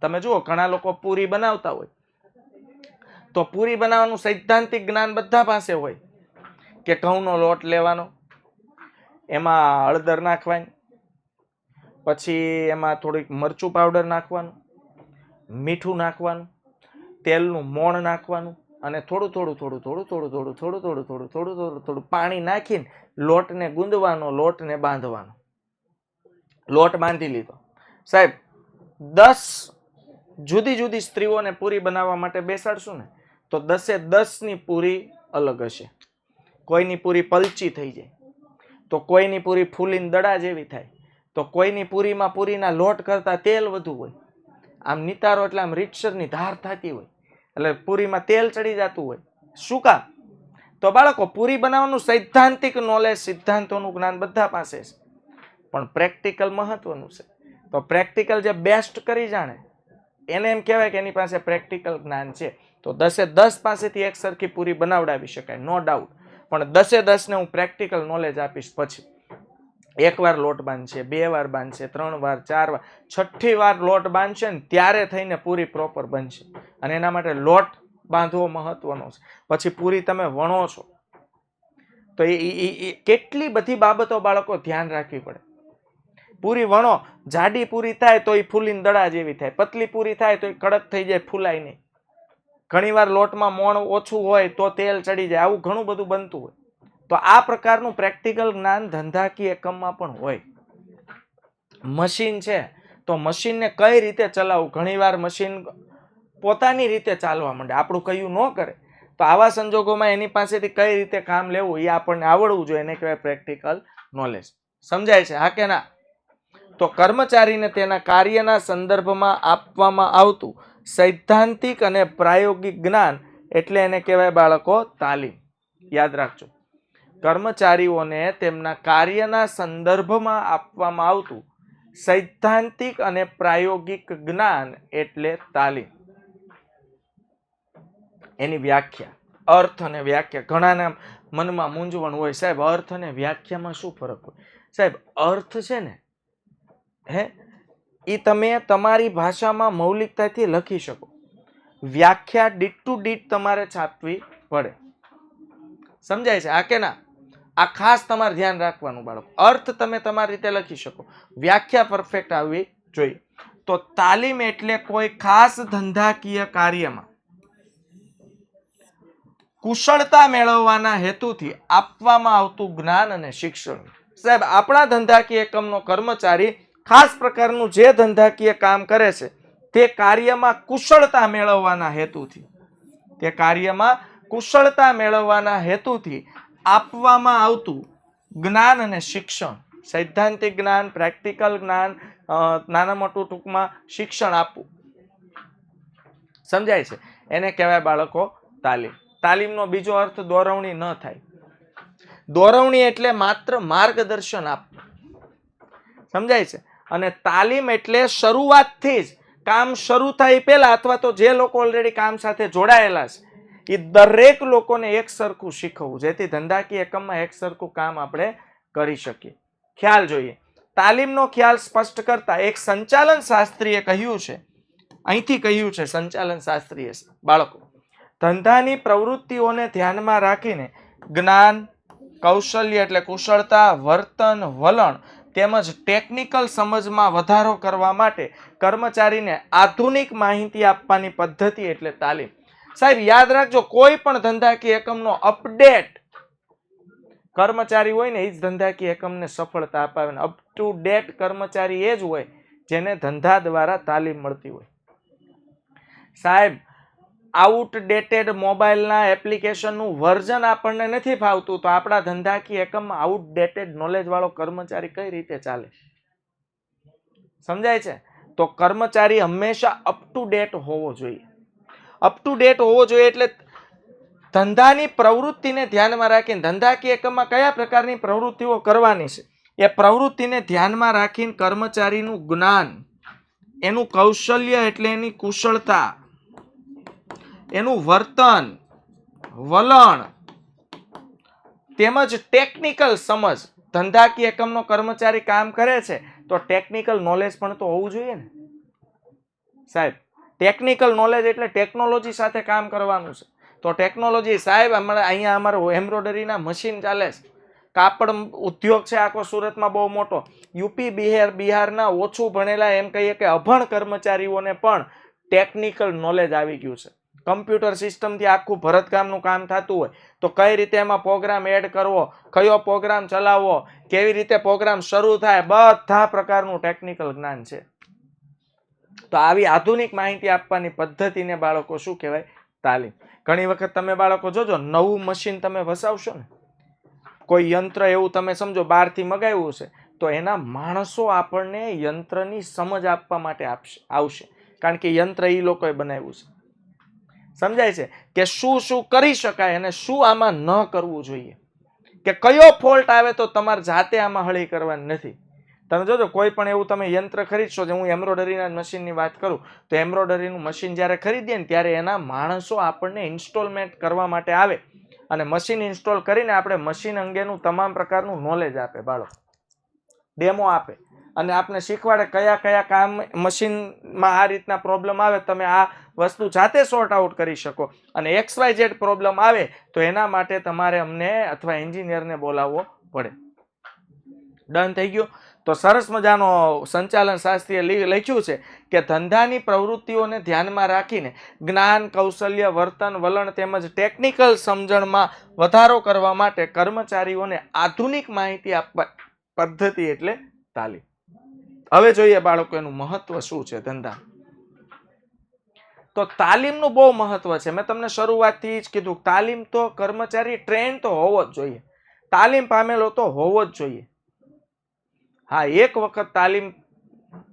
તમે જુઓ, ઘણા લોકો પૂરી બનાવતા હોય, તો પૂરી બનાવવાનું સૈદ્ધાંતિક જ્ઞાન બધા પાસે હોય કે ઘઉંનો લોટ લેવાનો, એમાં હળદર નાખવાની, પછી એમાં થોડીક મરચું પાવડર નાખવાનું, મીઠું નાખવાનું, તેલનું મોણ નાખવાનું, અને થોડું પાણી નાખીને લોટને ગૂંદવાનો, લોટને બાંધવાનો. લોટ બાંધી લીધો. સાહેબ, 10 જુદી જુદી સ્ત્રીઓને પૂરી બનાવવા માટે બેસાડશું ને તો 10-10ની પૂરી અલગ હશે. કોઈની પૂરી પલચી થઈ જાય, તો કોઈની પૂરી ફૂલીને દડા જેવી થાય, તો કોઈની પૂરીમાં પૂરીના લોટ કરતા તેલ વધુ હોય. આમ નિતારો એટલે આમ રીતસરની ધાર થતી હોય, એટલે પૂરીમાં તેલ ચડી જતું હોય. શું કામ? તો બાળકો, પૂરી બનાવવાનું સૈદ્ધાંતિક નોલેજ, સિદ્ધાંતોનું જ્ઞાન બધા પાસે છે, પણ પ્રેક્ટિકલ મહત્વનું છે. તો પ્રેક્ટિકલ જે બેસ્ટ કરી જાણે એને એમ કહેવાય કે એની પાસે પ્રેક્ટિકલ જ્ઞાન છે. તો 10-10 પાસેથી એક સરખી પૂરી બનાવડાવી શકાય, નો ડાઉટ. પણ 10-10 ને હું પ્રેક્ટિકલ નોલેજ આપીશ. પછી 1 વાર લોટ બાંધશે, 2 વાર બાંધશે, 3 વાર, 4 વાર, 6ઠી વાર લોટ બાંધશે ને ત્યારે થઈને પૂરી પ્રોપર બનશે. અને એના માટે લોટ બાંધવો મહત્વનો છે. પછી પૂરી તમે વણો છો તો એ કેટલી બધી બાબતો બાળકો ધ્યાન રાખવી પડે. પૂરી વણો, જાડી પૂરી થાય તો એ ફૂલીને દડા જેવી થાય, પતલી પૂરી થાય તો એ કડક થઈ જાય, ફૂલાય નહીં. ઘણીવાર લોટમાં મોણ ઓછું હોય તો તેલ ચડી જાય, આવું ઘણું બધું બનતું હોય. તો આ પ્રકારનું પ્રેક્ટિકલ જ્ઞાન ધંધાકીય એકમમાં પણ હોય. મશીન છે તો મશીનને કઈ રીતે ચલાવવું, ઘણીવાર મશીન પોતાની રીતે ચાલવા માંડે, આપણું કયું ન કરે, તો આવા સંજોગોમાં એની પાસેથી કઈ રીતે કામ લેવું એ આપણને આવડવું જોઈએ, એને કહેવાય પ્રેક્ટિકલ નોલેજ. સમજાય છે? હા કે ના? તો કર્મચારીને તેના કાર્યના સંદર્ભમાં આપવામાં આવતું સૈદ્ધાંતિક અને પ્રાયોગિક જ્ઞાન એટલે એને કહેવાય બાળકો તાલીમ. યાદ રાખજો, કર્મચારીઓને તેમના કાર્યના સંદર્ભમાં આપવામાં આવતું સૈદ્ધાંતિક અને પ્રાયોગિક જ્ઞાન એટલે તાલીમ. એની વ્યાખ્યા, અર્થ અને વ્યાખ્યા. ઘણાના મનમાં મૂંઝવણ હોય, સાહેબ અર્થ અને વ્યાખ્યામાં શું ફરક હોય? સાહેબ, અર્થ છે ને એ તમે તમારી ભાષામાં મૌલિકતાથી લખી શકો, વ્યાખ્યા ડીટ ટુ ડીટ તમારે છાપવી પડે. સમજાય છે? આ કે ના? આ ખાસ તમારે ધ્યાન રાખવાનું બાળકો. અર્થ તમે તમારી રીતે લખી શકો, વ્યાખ્યા પરફેક્ટ આવવી જોઈએ. તો તાલીમ એટલે કોઈ ખાસ ધંધાકીય કાર્યમાં કુશળતા મેળવવાના હેતુથી આપવામાં આવતું જ્ઞાન અને શિક્ષણ. સાહેબ, આપણા ધંધાકીય એકમનો કર્મચારી ખાસ પ્રકારનું જે ધંધાકીય કામ કરે છે તે કાર્યમાં કુશળતા મેળવવાના હેતુથી આપવામાં આવતું જ્ઞાન અને શિક્ષણ, સૈદ્ધાંતિક જ્ઞાન, પ્રેક્ટિકલ જ્ઞાન, નાના મોટું ટૂંકમાં શિક્ષણ આપવું. સમજાય છે? એને કહેવાય બાળકો તાલીમ. તાલીમનો બીજો અર્થ દોરવણી ન થાય. દોરવણી એટલે માત્ર માર્ગદર્શન આપવું. સમજાય છે? અને તાલીમ એટલે શરૂઆતથી જ કામ શરૂ થાય પહેલા, અથવા તો જે લોકો ઓલરેડી કામ સાથે જોડાયેલા છે એ દરેક લોકોને એક સરખું શીખવવું, જેથી ધંધાકીય એકમમાં એક સરખું કામ આપણે કરી શકીએ. ખ્યાલ જોઈએ. તાલીમનો ખ્યાલ સ્પષ્ટ કરતા એક સંચાલન શાસ્ત્રીએ કહ્યું છે, અહીંથી કહ્યું છે સંચાલન શાસ્ત્રીએ, બાળકો, ધંધાની પ્રવૃત્તિઓને ધ્યાનમાં રાખીને જ્ઞાન, કૌશલ્ય એટલે કુશળતા, વર્તન, વલણ તેમજ ટેકનિકલ સમજમાં વધારો કરવા માટે કર્મચારીને આધુનિક માહિતી આપવાની પદ્ધતિ એટલે તાલીમ. સાહેબ યાદ રાખજો, કોઈ પણ ધંધાકીય એકમનો અપડેટ કર્મચારી હોય ને એ જ ધંધાકીય એકમને સફળતા અપાવે. અપ ટુ ડેટ કર્મચારી એ જ હોય જેને ધંધા દ્વારા તાલીમ મળતી હોય. સાહેબ આઉટડેટેડ મોબાઈલના એપ્લિકેશનનું વર્ઝન આપણને નથી ફાવતું, તો આપણા ધંધાકીય એકમમાં આઉટડેટેડ નોલેજ વાળો કર્મચારી કઈ રીતે ચાલે? સમજાય છે? તો કર્મચારી હંમેશા અપ ટુ ડેટ હોવો જોઈએ. અપ ટુ ડેટ હોવો જોઈએ એટલે ધંધાની પ્રવૃત્તિને ધ્યાનમાં રાખીને ધંધાકીય એકમમાં કયા પ્રકારની પ્રવૃત્તિઓ કરવાની છે એ પ્રવૃત્તિને ધ્યાનમાં રાખીને કર્મચારીનું જ્ઞાન, એનું કૌશલ્ય એટલે એની કુશળતા, એનું વર્તન, વલણ તેમજ ટેકનિકલ સમજ. ધંધાકીય એકમનો કર્મચારી કામ કરે છે તો ટેકનિકલ નોલેજ પણ તો હોવું જોઈએ ને સાહેબ. ટેકનિકલ નોલેજ એટલે ટેકનોલોજી સાથે કામ કરવાનું છે. તો ટેકનોલોજી સાહેબ, હમણાં અહીંયા અમારું એમ્બ્રોઇડરીના મશીન ચાલે છે, કાપડ ઉદ્યોગ છે આખો સુરતમાં બહુ મોટો. યુપી બિહારના ઓછું ભણેલા એમ કહીએ કે અભણ કર્મચારીઓને પણ ટેકનિકલ નોલેજ આવી ગયું છે. કમ્પ્યુટર સિસ્ટમથી આખું ભરતકામનું કામ થતું હોય તો કઈ રીતે એમાં પ્રોગ્રામ એડ કરવો, કયો પ્રોગ્રામ ચલાવવો, કેવી રીતે પ્રોગ્રામ શરૂ થાય, બધા પ્રકારનું ટેકનિકલ જ્ઞાન છે. તો આવી આધુનિક માહિતી આપવાની પદ્ધતિને બાળકો શું કહેવાય? તાલીમ. ઘણી વખત તમે બાળકો જોજો, નવું મશીન તમે વસાવશો ને, કોઈ યંત્ર એવું તમે સમજો બહારથી મગાવ્યું છે, તો એના માણસો આપણને યંત્રની સમજ આપવા માટે આવશે, કારણ કે યંત્ર એ લોકોએ બનાવ્યું છે. સમજાય છે કે શું શું કરી શકાય અને શું આમાં ન કરવું જોઈએ, કે કયો ફોલ્ટ આવે તો તમારે જાતે આમાં હળી કરવાની નથી. તમે જોજો કોઈ પણ એવું તમે યંત્ર ખરીદશો, જે હું એમ્બ્રોઇડરીના મશીનની વાત કરું તો એમ્બ્રોઇડરીનું મશીન જ્યારે ખરીદીએ ને ત્યારે એના માણસો આપણને ઇન્સ્ટોલમેન્ટ કરવા માટે આવે અને મશીન ઇન્સ્ટોલ કરીને આપણે મશીન અંગેનું તમામ પ્રકારનું નોલેજ આપે, બાળકો ડેમો આપે અને આપણે શીખવાડે કયા કયા કામ મશીનમાં આ રીતના પ્રોબ્લેમ આવે, તમે આ વસ્તુ જાતે સોર્ટ આઉટ કરી શકો અને XYZ પ્રોબ્લેમ આવે તો એના માટે તમારે અમને અથવા એન્જિનિયરને બોલાવવો પડે. ડન થઈ ગયું? તો સરસ મજાનો સંચાલન શાસ્ત્રીએ લખ્યું છે કે ધંધાની પ્રવૃત્તિઓને ધ્યાનમાં રાખીને જ્ઞાન, કૌશલ્ય, વર્તન, વલણ તેમજ ટેકનિકલ સમજણમાં વધારો કરવા માટે કર્મચારીઓને આધુનિક માહિતી આપવા પદ્ધતિ એટલે તાલીમ. હવે જોઈએ બાળકો એનું મહત્વ શું છે ધંધા. તો તાલીમનું બહુ મહત્વ છે. મેં તમને શરૂઆતથી જ કીધું, તાલીમ તો કર્મચારી ટ્રેન તો હોવો જ જોઈએ, તાલીમ પામેલો તો હોવો જ જોઈએ. હા, એક વખત તાલીમ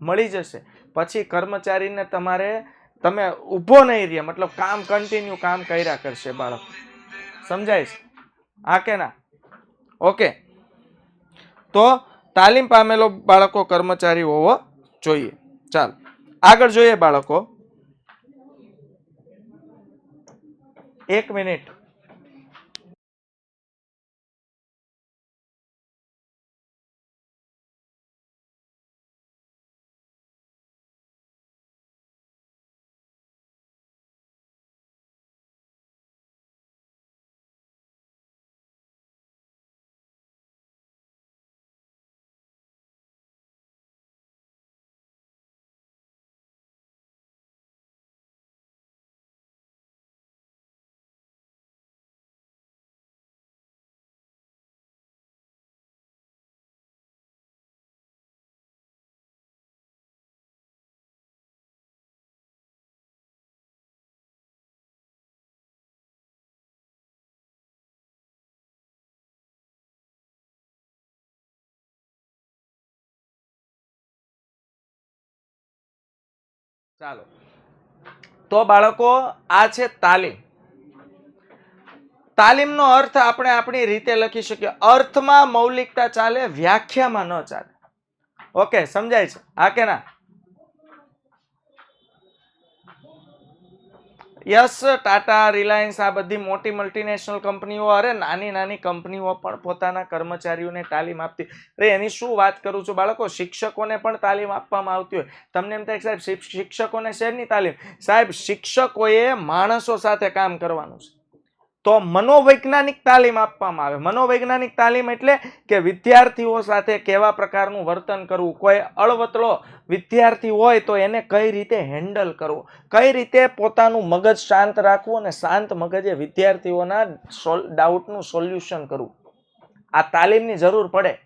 મળી જશે પછી કર્મચારીને તમે ઊભો નહીં રહે, મતલબ કામ કન્ટિન્યુ કામ કર્યા કરશે બાળક. સમજાય છે? હા કે ના? ઓકે. તો તાલીમ પામેલો બાળકો કર્મચારી હોવો જોઈએ. ચાલો આગળ જોઈએ બાળકો. 1 મિનિટ. ચાલો તો બાળકો આ છે તાલીમ. તાલીમનો અર્થ આપણે આપણી રીતે લખી શકીએ. અર્થમાં મૌલિકતા ચાલે, વ્યાખ્યામાં ન ચાલે. ઓકે, સમજાય છે? હા કે ના? યસ, ટાટા, રિલાયન્સ આ બધી મોટી મલ્ટીનેશનલ કંપનીઓ, અરે નાની નાની કંપનીઓ પણ પોતાના કર્મચારીઓને તાલીમ આપતી. અરે એની શું વાત કરું છું બાળકો, શિક્ષકોને પણ તાલીમ આપવામાં આવતી હોય. તમને એમ થાય સાહેબ શિક્ષકોને શેની તાલીમ? સાહેબ શિક્ષકોએ માણસો સાથે કામ કરવાનું છે. તો મનોવૈજ્ઞાનિક તાલીમ આપવામાં આવે. મનોવૈજ્ઞાનિક તાલીમ એટલે કે વિદ્યાર્થીઓ સાથે કેવા પ્રકારનું વર્તન કરવું, કોઈ અળવતળો વિદ્યાર્થી હોય તો એને કઈ રીતે હેન્ડલ કરવું, કઈ રીતે પોતાનું મગજ શાંત રાખવું અને શાંત મગજે વિદ્યાર્થીઓના ડાઉટનું સોલ્યુશન કરવું. આ તાલીમની જરૂર પડે.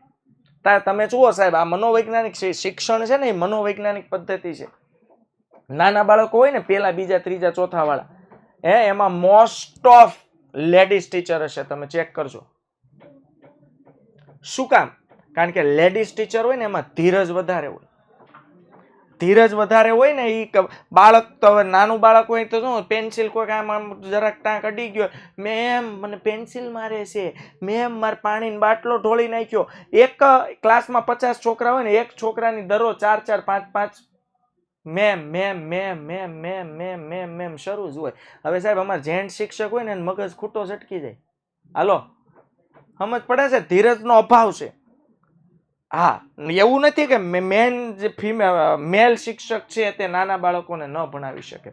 તમે જુઓ સાહેબ, આ મનોવૈજ્ઞાનિક શિક્ષણ છે ને, એ મનોવૈજ્ઞાનિક પદ્ધતિ છે. નાના બાળકો હોય ને, પેલા બીજા ત્રીજા ચોથા વાળા, એમાં મોસ્ટ ઓફ લેડીઝ ટીચર હશે, તમે ચેક કરજો. શું કામ? કારણ કે લેડીઝ ટીચર હોય ને એમાં ધીરજ વધારે હોય. ધીરજ વધારે હોય ને, એ બાળક તો નાનું બાળક હોય તો શું, પેન્સિલ કોઈ આમ જરાક ટાંક અડી ગયો, મેમ મને પેન્સિલ મારે છે, મેમ મારે પાણીનો બાટલો ઢોળી નાખ્યો. એક ક્લાસમાં 50 છોકરા હોય ને, એક છોકરાની દરરોજ 4 4 5 5 ma'am ma'am ma'am ma'am ma'am ma'am ma'am ma'am શરૂ જ હોય. હવે સાહેબ, અમારે જેન્ટ શિક્ષક હોય ને મગજ ખૂટો ઝટકી જાય. હાલો, સમજ પડે છે? ધીરજનો અભાવ છે. હા, એવું નથી કે મેલ શિક્ષક છે તે નાના બાળકોને ન ભણાવી શકે,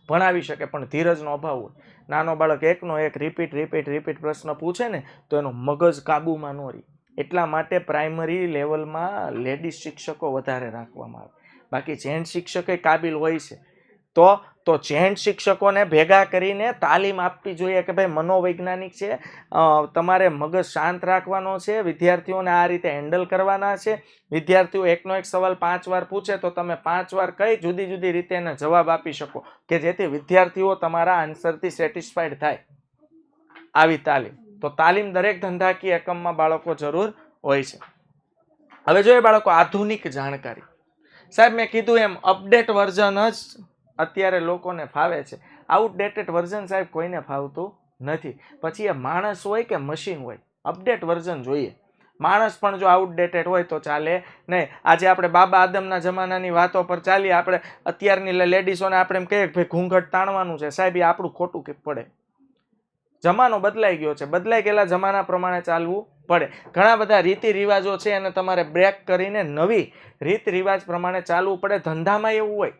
ભણાવી શકે, પણ ધીરજનો અભાવ હોય. નાનો બાળક એકનો એક રિપીટ પ્રશ્ન પૂછે ને તો એનો મગજ કાબુમાં ન રહે. એટલા માટે પ્રાઇમરી લેવલમાં લેડીઝ શિક્ષકો વધારે રાખવામાં આવે. બાકી જેન્ટ શિક્ષક કાબિલ હોય છે. તો જેન્ટ શિક્ષકોને ભેગા કરીને તાલીમ આપવી જોઈએ કે ભાઈ મનોવૈજ્ઞાનિક છે, તમારે મગજ શાંત રાખવાનો છે, વિદ્યાર્થીઓને આ રીતે હેન્ડલ કરવાના છે. વિદ્યાર્થીઓ એકનો એક સવાલ 5 વાર પૂછે તો તમે 5 વાર કઈ જુદી જુદી રીતે એને જવાબ આપી શકો કે જેથી વિદ્યાર્થીઓ તમારા આન્સરથી સેટિસ્ફાઈડ થાય. આવી તાલીમ. તો તાલીમ દરેક ધંધાકીય એકમમાં બાળકો જરૂર હોય છે. હવે જોઈએ બાળકો, આધુનિક જાણકારી. સાહેબ, મેં કીધું એમ અપડેટ વર્ઝન જ અત્યારે લોકોને ફાવે છે. આઉટડેટેડ વર્ઝન સાહેબ કોઈને ફાવતું નથી. પછી એ માણસ હોય કે મશીન હોય, અપડેટ વર્ઝન જોઈએ. માણસ પણ જો આઉટડેટેડ હોય તો ચાલે નહીં. આજે આપણે બાબા આદમના જમાનાની વાતો પર ચાલીએ, આપણે અત્યારની લેડીઝોને આપણે એમ કહીએ કે ભાઈ ઘૂંઘટ તાણવાનું છે, સાહેબ એ આપણું ખોટું પડે. જમાનો બદલાઈ ગયો છે, બદલાઈ ગયેલા જમાના પ્રમાણે ચાલવું પડે. ઘણા બધા રીતિ રિવાજો છે અને તમારે બ્રેક કરીને નવી રીત રિવાજ પ્રમાણે ચાલવું પડે. ધંધામાં એવું હોય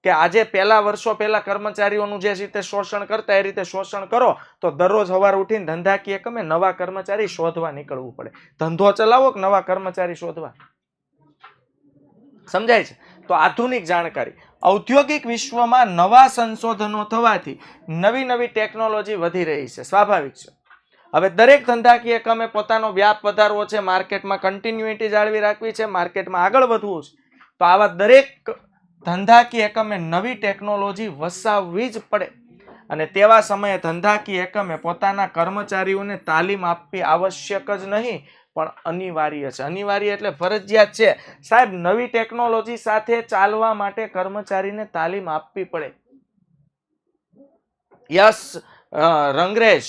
કે આજે વર્ષો પહેલા કર્મચારીઓનું જે રીતે શોષણ કરતા એ રીતે શોષણ કરો તો દરરોજ સવાર ઉઠીને ધંધાકીય એકમે નવા કર્મચારી શોધવા નીકળવું પડે. ધંધો ચલાવો કે નવા કર્મચારી શોધવા. સમજાય છે? તો આધુનિક જાણકારી. ઔદ્યોગિક વિશ્વમાં નવા સંશોધનો થવાથી નવી ટેકનોલોજી વધી રહી છે, સ્વાભાવિક છે. હવે દરેક ધંધાકીય એકમે પોતાનો વ્યાપ વધારવો છે, માર્કેટમાં કન્ટિન્યુટી જાળવી રાખવી છે, માર્કેટમાં આગળ વધવું છે. તો આવા દરેક ધંધાકીય એકમે નવી ટેકનોલોજી વસાવવી જ પડે. અને તેવા સમયે ધંધાકીય એકમે પોતાના કર્મચારીઓને તાલીમ આપવી આવશ્યક જ નહીં પણ અનિવાર્ય છે. અનિવાર્ય એટલે ફરજિયાત છે. સાહેબ, નવી ટેકનોલોજી સાથે ચાલવા માટે કર્મચારીને તાલીમ આપવી પડે. Yes, Rangrez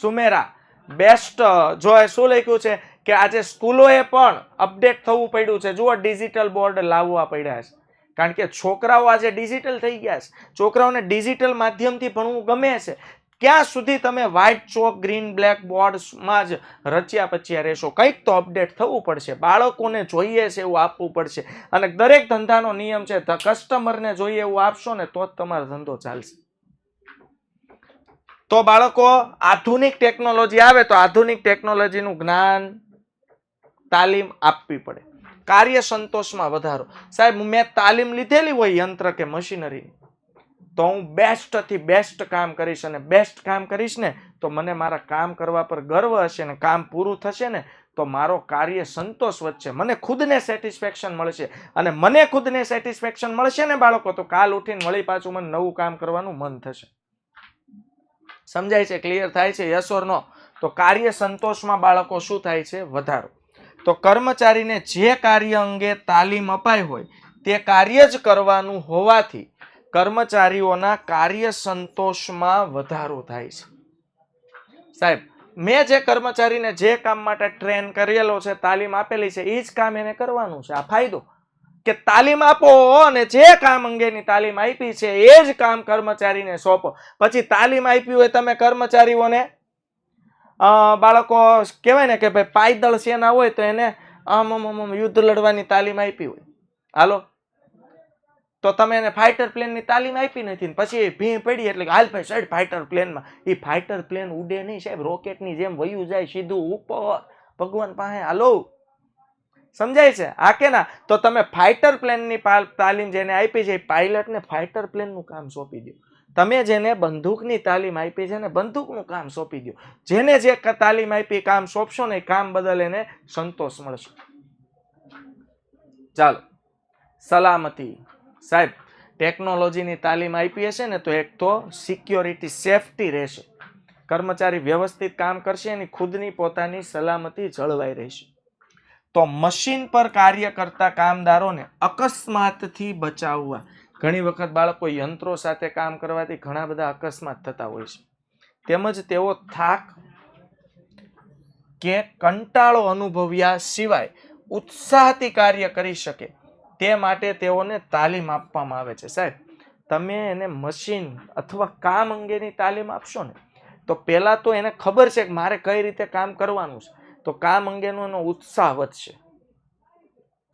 Sumera best. જો શું લખ્યું છે કે આજે સ્કૂલોએ પણ અપડેટ થવું પડ્યું છે. જુઓ, ડિજિટલ બોર્ડ લાવવા પડ્યા છે. કારણ કે છોકરાઓ આજે ડિજિટલ થઈ ગયા છે. છોકરાઓને ડિજિટલ માધ્યમથી ભણવું ગમે છે. ક્યાં સુધી તમે વ્હાઇટ ચોક ગ્રીન બ્લેક બોર્ડમાં જ રચ્યા પચ્યા રહેશો? કંઈક તો અપડેટ થવું પડશે. બાળકોને જોઈએ છે એવું આપવું પડશે. અને દરેક ધંધાનો નિયમ છે, કસ્ટમરને જોઈએ એવું આપશો ને તો જ તમારો ધંધો ચાલશે. તો બાળકો, આધુનિક ટેકનોલોજી આવે તો આધુનિક ટેકનોલોજીનું જ્ઞાન, તાલીમ આપવી પડે. કાર્ય સંતોષમાં વધારો. સાહેબ, મેં તાલીમ લીધેલી હોય યંત્ર કે મશીનરી તો હું બેસ્ટથી બેસ્ટ કામ કરીશ, અને બેસ્ટ કામ કરીશ ને તો મને મારા કામ કરવા પર ગર્વ હશે ને કામ પૂરું થશે ને તો મારો કાર્ય સંતોષ વધશે, મને ખુદને સેટિસ્ફેક્શન મળશે. અને મને ખુદને સેટિસ્ફેક્શન મળશે ને બાળકો, તો કાલ ઉઠીને વળી પાછું મને નવું કામ કરવાનું મન થશે. સમજાય છે? ક્લિયર થાય છે? યસ ઓર નો? તો કાર્ય સંતોષમાં બાળકો શું થાય છે? વધારો. તો કર્મચારીને જે કાર્ય અંગે તાલીમ અપાઈ હોય તે કાર્ય જ કરવાનું હોવાથી કર્મચારીઓના કાર્ય સંતોષમાં વધારો થાય છે. સાહેબ, મેં જે કર્મચારીને જે કામ માટે ટ્રેન કરેલો છે, તાલીમ આપેલી છે, એ જ કામ એને કરવાનું છે. આ ફાયદો કે તાલીમ આપો અને જે કામ અંગેની તાલીમ આપી છે એ જ કામ કર્મચારીને સોંપો. પછી તાલીમ આપી હોય તમે કર્મચારીઓને, બાળકો કહેવાય ને કે ભાઈ પાયદળ સેના હોય તો એને યુદ્ધ લડવાની તાલીમ આપી હોય, હાલો તો તમે એને ફાઇટર પ્લેનની તાલીમ આપી નથી, પછી ભીં પડી એટલે હાલ ભાઈ સાઈડ ફાઇટર પ્લેનમાં. એ ફાઇટર પ્લેન ઉડે નહીં સાહેબ, રોકેટની જેમ વયું જાય સીધું ઉપર ભગવાન પાસે. હાલો, સમજાય છે આ કે ના? તો તમે ફાઇટર પ્લેનની તાલીમ જેને આપી છે, પાયલટને ફાઇટર પ્લેનનું કામ સોંપી દો. તમે જેને બંદૂકની તાલીમ આપી છે ને બંદૂકનું કામ સોંપી દો. જેને જે તાલીમ આપી કામ સોંપશો ને કામ બદલ એને સંતોષ મળશે. ચાલો, સલામતી સાહેબ, ટેકનોલોજીની તાલીમ આપી હશે ને તો એક તો સિક્યોરિટી સેફટી રહેશે, કર્મચારી વ્યવસ્થિત કામ કરશે, એની ખુદની પોતાની સલામતી જળવાઈ રહેશે. તો મશીન પર કાર્ય કરતા કામદારોને અકસ્માતથી બચાવવા. ઘણી વખત બાળકો યંત્રો સાથે કામ કરવાથી ઘણા બધા અકસ્માત થતા હોય છે. તેમજ તેઓ થાક કે કંટાળો અનુભવ્યા સિવાય ઉત્સાહથી કાર્ય કરી શકે તે માટે તેઓને તાલીમ આપવામાં આવે છે. સાહેબ, તમે એને મશીન અથવા કામ અંગેની તાલીમ આપશો ને તો પહેલા તો એને ખબર છે કે મારે કઈ રીતે કામ કરવાનું છે, તો કામ અંગેનો એનો ઉત્સાહ વધશે.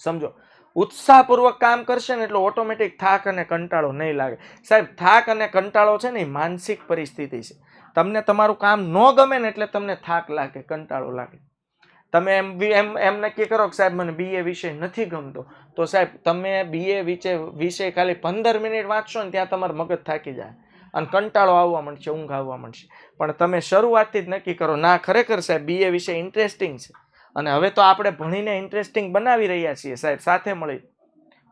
સમજો, ઉત્સાહપૂર્વક કામ કરશે ને એટલે ઓટોમેટિક થાક અને કંટાળો નહીં લાગે. સાહેબ, થાક અને કંટાળો છે ને માનસિક પરિસ્થિતિ છે. તમને તમારું કામ ન ગમે ને એટલે તમને થાક લાગે, કંટાળો લાગે. તમે એમ નક્કી કરો કે સાહેબ મને બીએ વિષય નથી ગમતો, તો સાહેબ તમે બીએ વિષય ખાલી 15 મિનિટ વાંચશો ને ત્યાં તમારું મગજ થાકી જાય અને કંટાળો આવવા માંડશે, ઊંઘ આવવા માંડશે. પણ તમે શરૂઆતથી જ નક્કી કરો, ના ખરેખર સાહેબ બીએ વિષય ઇન્ટરેસ્ટિંગ છે અને હવે તો આપણે ભણીને ઇન્ટરેસ્ટિંગ બનાવી રહ્યા છીએ સાહેબ, સાથે મળી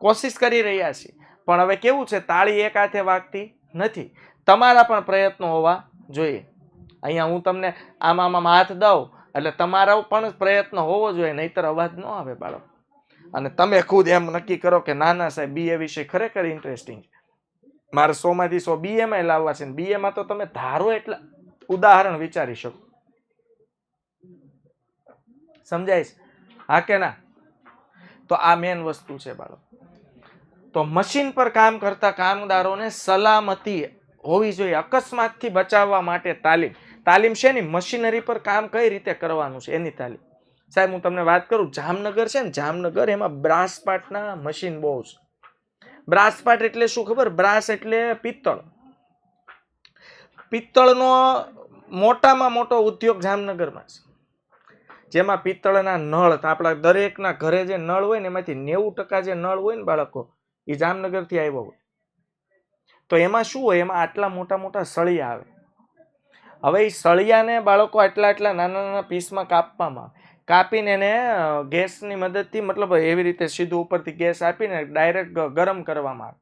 કોશિશ કરી રહ્યા છીએ. પણ હવે કેવું છે, તાળી એક હાથે વાગતી નથી, તમારા પણ પ્રયત્નો હોવા જોઈએ. અહીંયા હું તમને આમાં હાથ દઉં એટલે તમારો પણ પ્રયત્ન હોવો જોઈએ, નહીતર અવાજ ન આવે બાળક. અને તમે ખુદ એમ નક્કી કરો કે ના ના સાહેબ બીએ વિષય ખરેખર ઇન્ટરેસ્ટિંગ છે, મારે 100 માંથી 100 બીએમાં લાવવા છે. બીએમાં તો તમે ધારો એટલે ઉદાહરણ વિચારી શકો. સમજાય છે હા કે ના? તો આ મેન વસ્તુ છે બાળક. તો મશીન પર કામ કરતા કામદારોને સલામતી હોવી જોઈએ, અકસ્માતથી બચાવવા માટે તાલીમ. તાલીમ છે ને મશીનરી પર કામ કઈ રીતે કરવાનું છે એની તાલીમ. સાહેબ હું તમને વાત કરું, જામનગર છે ને, જામનગર એમાં બ્રાસ પાર્ટના મશીન બહુ છે. બ્રાસ પાર્ટ એટલે શું ખબર? બ્રાસ એટલે પિત્તળ. પિત્તળનો મોટામાં મોટો ઉદ્યોગ જામનગરમાં છે, જેમાં પિત્તળના નળ, આપણા દરેકના ઘરે જે નળ હોય ને એમાંથી 90% જે નળ હોય ને બાળકો, એ જામનગરથી આવ્યો હોય. તો એમાં શું હોય? એમાં આટલા મોટા મોટા સળિયા આવે. હવે એ સળિયાને બાળકો આટલા નાના નાના પીસમાં કાપવામાં, કાપીને એને ગેસની મદદથી, મતલબ એવી રીતે સીધું ઉપરથી ગેસ આપીને ડાયરેક્ટ ગરમ કરવામાં આવે.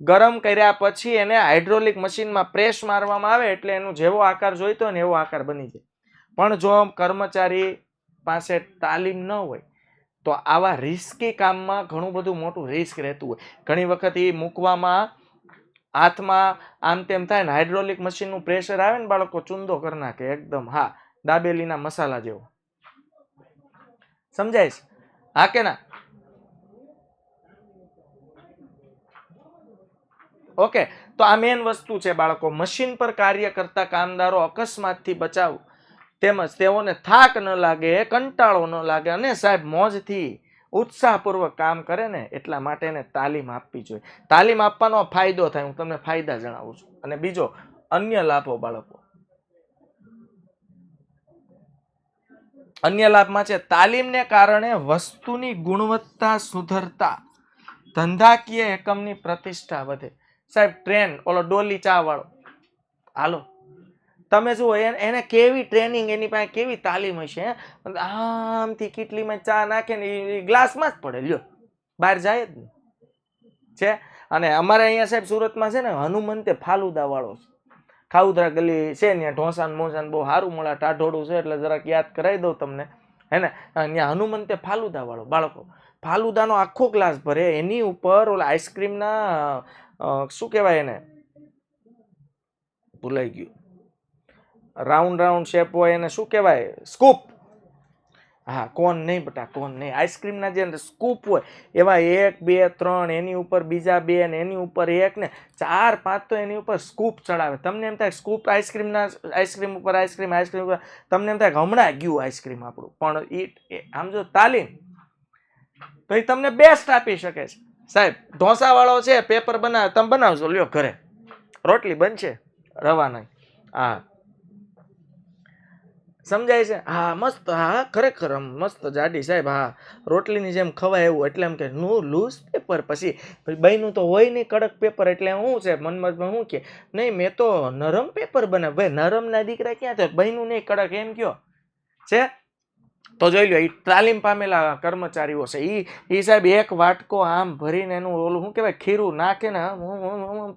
ગરમ કર્યા પછી એને હાઇડ્રોલિક મશીનમાં પ્રેસ મારવામાં આવે એટલે એનો જેવો આકાર જોઈતો હોય ને એવો આકાર બની જાય. પણ જો કર્મચારી પાસે તાલીમ ન હોય તો આવા રિસ્કી કામમાં ઘણું બધું મોટું રિસ્ક રહેતું હોય. ઘણી વખત એ મૂકવામાં હાથમાં આમ તેમ થાય ને, હાઇડ્રોલિક મશીનનું પ્રેશર આવે ને બાળકો, ચૂંદો કરી નાખે એકદમ. હા, દાબેલીના મસાલા જેવો. સમજાય છે હા કે ના? ઓકે, તો આ મેન વસ્તુ છે બાળકો. મશીન પર કાર્ય કરતા કામદારો અકસ્માતથી બચાવ, તેમજ તેઓને થાક ન લાગે, કંટાળો ન લાગે અને સાહેબ મોજથી ઉત્સાહપૂર્વક કામ કરે ને એટલા માટે એને તાલીમ આપવી જોઈએ. તાલીમ આપવાનો ફાયદો થાય, હું તમને ફાયદા જણાવું છું. અને બીજો અન્ય લાભો બાળકો, અન્ય લાભમાં છે તાલીમને કારણે વસ્તુની ગુણવત્તા સુધરતા ધંધાકીય એકમની પ્રતિષ્ઠા વધે. સાહેબ ટ્રેન, ઓલો ડોલી ચા વાળો, હાલો તમે જુઓ એને કેવી ટ્રેનિંગ, એની પાસે કેવી તાલીમ હશે. આમથી કેટલીમાં ચા નાખે ને એ ગ્લાસમાં જ પડે, લ્યો બહાર જાય જ નહીં છે. અને અમારે અહીંયા સાહેબ સુરતમાં છે ને હનુમંતે ફાલુદા વાળો છે, ખાઉધરા ગલી છે ને, ઢોસાન મોસાન બહુ સારું મળે, ટાઢોળું છે એટલે જરાક યાદ કરાવી દઉં તમને, હે ને. ત્યાં હનુમંતે ફાલુદા વાળો બાળકો, ફાલુદાનો આખો ગ્લાસ ભરે, એની ઉપર ઓલા આઈસ્ક્રીમના શું કહેવાય એને, ભૂલાઈ ગયું, રાઉન્ડ રાઉન્ડ શેપ હોય એને શું કહેવાય? સ્કૂપ. હા, કોન નહીં બટા, કોન નહીં, આઈસ્ક્રીમના જે સ્કૂપ હોય એવા 1 2 3, એની ઉપર બીજા 2 ને એની ઉપર 1 ને 4 5 તો એની ઉપર સ્કૂપ ચડાવે. તમને એમ થાય સ્કૂપ આઈસ્ક્રીમ ઉપર આઈસ્ક્રીમ ઉપર, તમને એમ થાય કે હમણાં ગયું આઈસ્ક્રીમ આપણું. પણ એ આમ જો તાલીમ તો એ તમને બેસ્ટ આપી શકે છે સાહેબ ઢોસા વાળો છે, પેપર બનાવે, તમે બનાવજો, લ્યો ઘરે રોટલી બનશે રવા નહીં. હા સમજાય છે? હા મસ્ત, હા ખરેખર મસ્ત જાડી સાહેબ, હા રોટલીની જેમ ખવાય એવું. એટલે એમ કે નું લૂઝ પેપર, પછી બહેનું તો હોય નહીં કડક પેપર, એટલે શું છે મનમાં શું કે નહીં મેં તો નરમ પેપર બનાવ. ભાઈ નરમ ના દીકરા ક્યાં થાય, બહેનું નહીં કડક એમ કયો છે. તો જોઈ લો, એ તાલીમ પામેલા કર્મચારીઓ છે, ઈ સાહેબ એક વાટકો આમ ભરીને એનું ઓલું શું કહેવાય ખીરું નાખે ને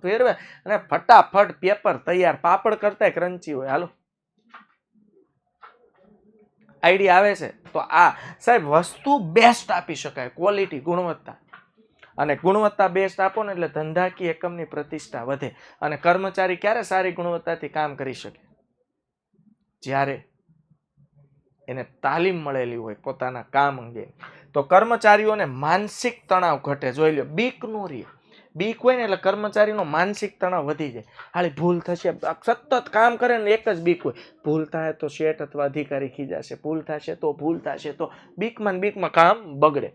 ફેરવે અને ફટાફટ પેપર તૈયાર. પાપડ કરતા ક્રંચી હોય. હાલો આઈડિયા આવે છે? તો આ સાહેબ વસ્તુ બેસ્ટ આપી શકાય, ક્વોલિટી ગુણવત્તા, અને ગુણવત્તા બેસ્ટ આપો ને એટલે ધંધાકીય એકમની પ્રતિષ્ઠા વધે. અને કર્મચારી ક્યારે સારી ગુણવત્તાથી કામ કરી શકે? જ્યારે એને તાલીમ મળેલી હોય પોતાના કામ અંગે. તો કર્મચારીઓને માનસિક તણાવ ઘટે. જોઈ લો, બીક નો રહે. બીક હોય ને એટલે કર્મચારીનો માનસિક તણાવ વધી જાય. હાલી ભૂલ થશે, સતત કામ કરે ને એક જ બીક હોય, ભૂલ થાય તો શેઠ અથવા અધિકારી ખીજાશે, ભૂલ થશે તો બીકમાં કામ બગડે.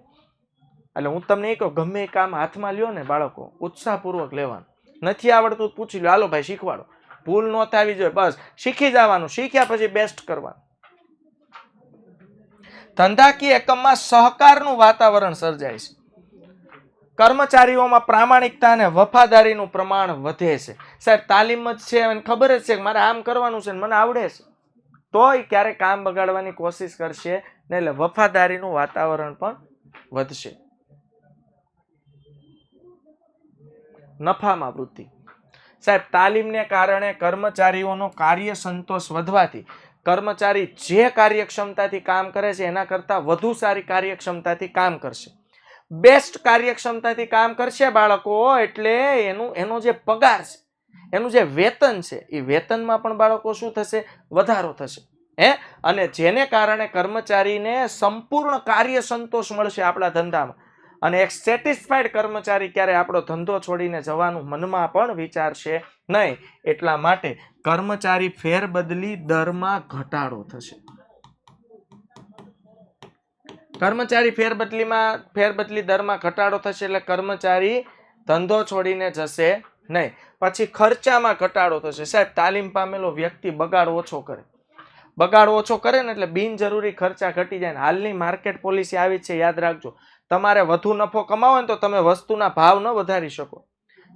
એટલે હું તમને એ કહું, ગમે એ કામ હાથમાં લ્યો ને બાળકો, ઉત્સાહપૂર્વક લેવાનું. નથી આવડતું પૂછી લો, હાલો ભાઈ શીખવાડો. ભૂલ ન થવી જોઈએ, બસ શીખી જવાનું. શીખ્યા પછી બેસ્ટ કરવાનું. ધંધાકીય એકમમાં સહકારનું વાતાવરણ સર્જાય છે. કર્મચારીઓમાં પ્રામાણિકતા અને વફાદારીનું પ્રમાણ વધે છે. સાહેબ તાલીમ જ છે, અને ખબર જ છે કે મારે આમ કરવાનું છે, મને આવડે છે, તોય ક્યારે કામ બગાડવાની કોશિશ કરશે ને, એટલે વફાદારીનું વાતાવરણ પણ વધશે. નફામાં વૃદ્ધિ. સાહેબ તાલીમને કારણે કર્મચારીઓનો કાર્ય સંતોષ વધવાથી કર્મચારી જે કાર્યક્ષમતાથી કામ કરે છે એના કરતા વધુ સારી કાર્યક્ષમતાથી કામ કરશે. બેસ્ટ કાર્યક્ષમતાથી કામ કરશે બાળકો, એટલે એનો જે પગાર છે, એનું જે વેતન છે, એ વેતનમાં પણ બાળકો શું થશે? વધારો થશે. અને જેને કારણે કર્મચારીને સંપૂર્ણ કાર્ય સંતોષ મળશે આપણા ધંધામાં. અને એક સેટિસ્ફાઈડ કર્મચારી ક્યારે આપણો ધંધો છોડીને જવાનું મનમાં પણ વિચારશે નહીં. એટલા માટે કર્મચારી ફેરબદલી દરમાં ઘટાડો થશે. કર્મચારી ફેરબદલી દરમાં ઘટાડો થશે એટલે કર્મચારી ધંધો છોડીને જશે નહીં. પછી ખર્ચામાં ઘટાડો થશે. સાહેબ તાલીમ પામેલો વ્યક્તિ બગાડ ઓછો કરે ને એટલે બિનજરૂરી ખર્ચા ઘટી જાય. હાલની માર્કેટ પોલિસી આવી છે, યાદ રાખજો. તમારે વધુ નફો કમાવો ને તો તમે વસ્તુના ભાવ ન વધારી શકો.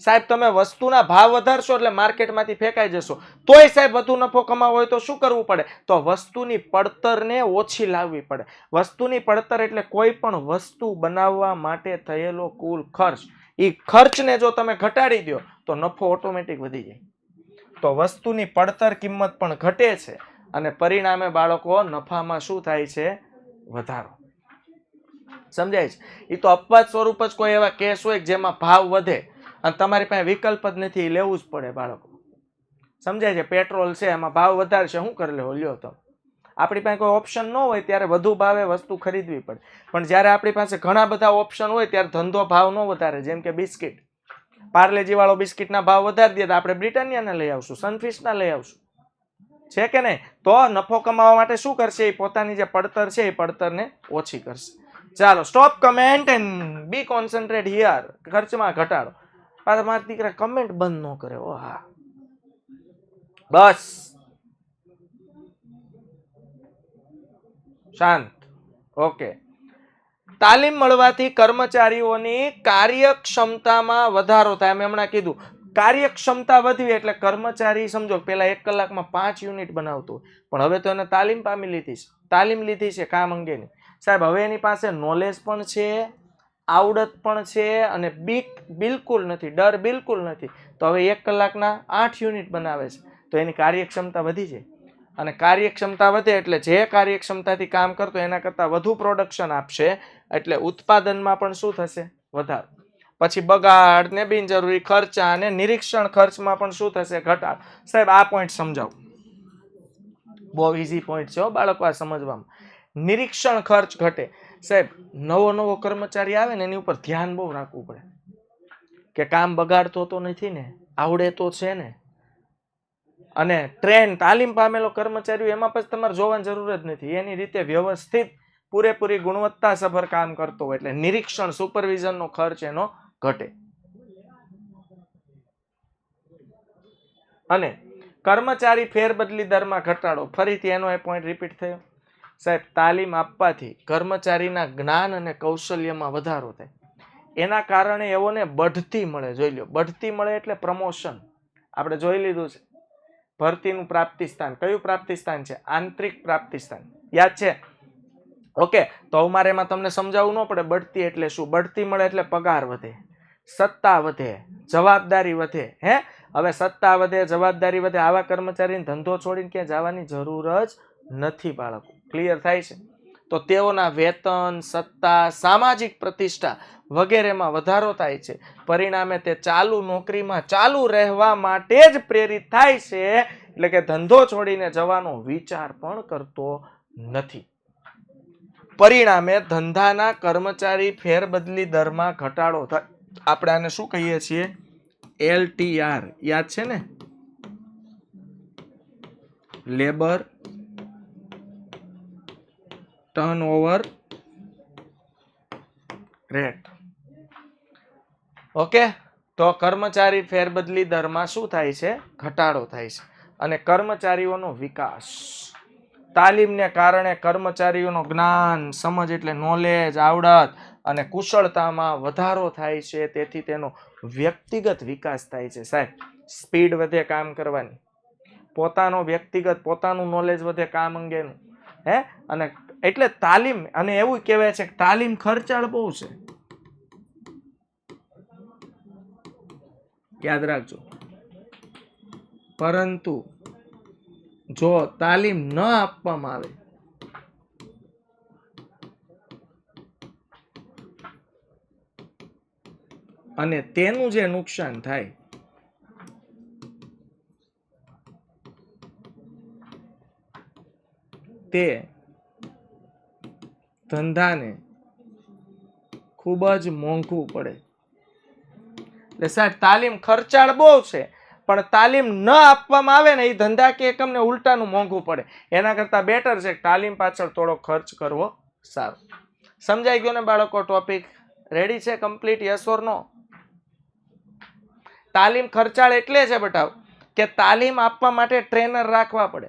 સાહેબ તમે વસ્તુના ભાવ વધારશો એટલે માર્કેટમાંથી ફેંકાઈ જશો. તોય સાહેબ વધુ નફો કમાવો હોય તો શું કરવું પડે? તો વસ્તુની પડતરને ઓછી લાવવી પડે. વસ્તુની પડતર એટલે કોઈ પણ વસ્તુ બનાવવા માટે થયેલો કુલ ખર્ચ. એ ખર્ચને જો તમે ઘટાડી દો તો નફો ઓટોમેટિક વધી જાય. તો વસ્તુની પડતર કિંમત પણ ઘટે છે અને પરિણામે બાળકો નફામાં શું થાય છે? વધારો. સમજાય છે? એ તો અપવાદ સ્વરૂપ જ કોઈ એવા કેસ હોય જેમાં ભાવ વધે અને તમારી પાસે વિકલ્પ જ નથી, લેવું જ પડે બાળકો. સમજાય છે? પેટ્રોલ છે, એમાં ભાવ વધારે છે, શું કરી લેવો? લ્યો તો. આપણી પાસે કોઈ ઓપ્શન ન હોય ત્યારે વધુ ભાવે વસ્તુ ખરીદવી પડે. પણ જ્યારે આપણી પાસે ઘણા બધા ઓપ્શન હોય ત્યારે ધંધો ભાવ ન વધારે. જેમ કે બિસ્કિટ, પાર્લેજી વાળો બિસ્કિટના ભાવ વધારી દે તો આપણે બ્રિટાનિયાના લઈ આવશું, સનફિશના લઈ આવશું, છે કે નહીં? તો નફો કમાવા માટે શું કરશે? એ પોતાની જે પડતર છે એ પડતરને ઓછી કરશે. ચાલો, stop comment and be concentrate here. ખર્ચમાં ઘટાડો. પાછા મારા દીકરા કમેન્ટ બંધ ન કરે. ઓ હા, બસ શાંત. ઓકે. તાલીમ મળવાથી કર્મચારીઓની કાર્યક્ષમતામાં વધારો થાય. મેં હમણાં કીધું કાર્યક્ષમતા વધવી એટલે કર્મચારી સમજો પેલા 1 કલાકમાં 5 યુનિટ બનાવતો, પણ હવે તો એને તાલીમ લીધી છે કામ અંગેની. સાહેબ હવે એની પાસે નોલેજ પણ છે, આવડત પણ છે, અને બીક બિલકુલ નથી, ડર બિલકુલ નથી. તો હવે 1 કલાકના 8 યુનિટ બનાવે છે. તો એની કાર્યક્ષમતા વધી જાય. અને કાર્યક્ષમતા વધે એટલે જે કાર્યક્ષમતાથી કામ કરતો એના કરતાં વધુ પ્રોડક્શન આપશે, એટલે ઉત્પાદનમાં પણ શું થશે? વધારો. પછી બગાડ ને બિનજરૂરી ખર્ચા અને નિરીક્ષણ ખર્ચમાં પણ શું થશે? ઘટાડો. સાહેબ આ પોઈન્ટ સમજાવું, બહુ ઈઝી પોઈન્ટ છે બાળકો આ સમજવામાં. નિરીક્ષણ ખર્ચ ઘટે. સાહેબ નવો કર્મચારી આવે ને એની ઉપર ધ્યાન બહુ રાખવું પડે કે કામ બગાડતો તો નથી ને, આવડે તો છે ને. અને ટ્રેન તાલીમ પામેલો કર્મચારી એમાં પછી તમારે જોવાની જરૂર જ નથી. એની રીતે વ્યવસ્થિત પૂરેપૂરી ગુણવત્તાસભર કામ કરતો હોય એટલે નિરીક્ષણ સુપરવિઝનનો ખર્ચ એનો ઘટે. અને કર્મચારી ફેરબદલી દરમાં ઘટાડો. ફરીથી એનો એ પોઈન્ટ રિપીટ થયો. સાહેબ, તાલીમ આપવાથી કર્મચારીના જ્ઞાન અને કૌશલ્યમાં વધારો થાય. એના કારણે એઓને બઢતી મળે. જોઈ લો, બઢતી મળે એટલે પ્રમોશન. આપણે જોઈ લીધું છે ભરતીનું પ્રાપ્તિ સ્થાન. કયું પ્રાપ્તિ સ્થાન છે? આંતરિક પ્રાપ્તિ સ્થાન. યાદ છે? ઓકે, તો અમારે એમાં તમને સમજાવવું ન પડે બઢતી એટલે શું. બઢતી મળે એટલે પગાર વધે, સત્તા વધે, જવાબદારી વધે. હે, હવે સત્તા વધે, જવાબદારી વધે, આવા કર્મચારીને ધંધો છોડીને ક્યાં જવાની જરૂર જ નથી બાળકો. ક્લિયર થાય છે? તો તેઓના વેતન, સત્તા, સામાજિક પ્રતિષ્ઠા વગેરેમાં વધારો થાય છે. પરિણામે તે ચાલુ નોકરીમાં ચાલુ રહેવા માટે જ પ્રેરિત થાય છે. એટલે કે ધંધો છોડીને જવાનો વિચાર પણ કરતો નથી. પરિણામે ધંધાના કર્મચારી ફેરબદલી દરમાં ઘટાડો થાય. આપણે આને શું કહીએ છીએ? LTR. યાદ છે ને? Labour turnover rate. ઓકે, તો કર્મચારી ફેરબદલી દરમાં શું થાય છે? ઘટાડો થાય છે. અને કર્મચારીઓનો વિકાસ. તાલીમને કારણે કર્મચારીઓનો જ્ઞાન, સમજ એટલે નોલેજ, આવડત અને કુશળતામાં વધારો થાય છે. તેથી તેનો વ્યક્તિગત વિકાસ થાય છે. સાહેબ, સ્પીડ વધે કામ કરવાની, પોતાનો વ્યક્તિગત પોતાનું નોલેજ વધે કામ અંગેનું. હે, અને એટલે તાલીમ, અને એવું કહેવાય છે કે તાલીમ ખર્ચાળ બહુ છે. યાદ રાખજો. પરંતુ જો તાલીમ ન આપવામાં આવે અને તેનું જે નુકસાન થાય તે ધંધાને ખૂબ જ મોંઘું પડે. એટલે સાહેબ, તાલીમ ખર્ચાળ બહુ છે, પણ તાલીમ ન આપવામાં આવે ને એ ધંધા કે એકમને ઉલટાનું મોંઘું પડે. એના કરતા બેટર છે કે તાલીમ પાછળ થોડો ખર્ચ કરવો સારો. સમજાઈ ગયો ને બાળકો? ટોપિક રેડી છે? કમ્પ્લીટ? યસ ઓર નો? તાલીમ ખર્ચાળ એટલે છે બટાવ કે તાલીમ આપવા માટે ટ્રેનર રાખવા પડે.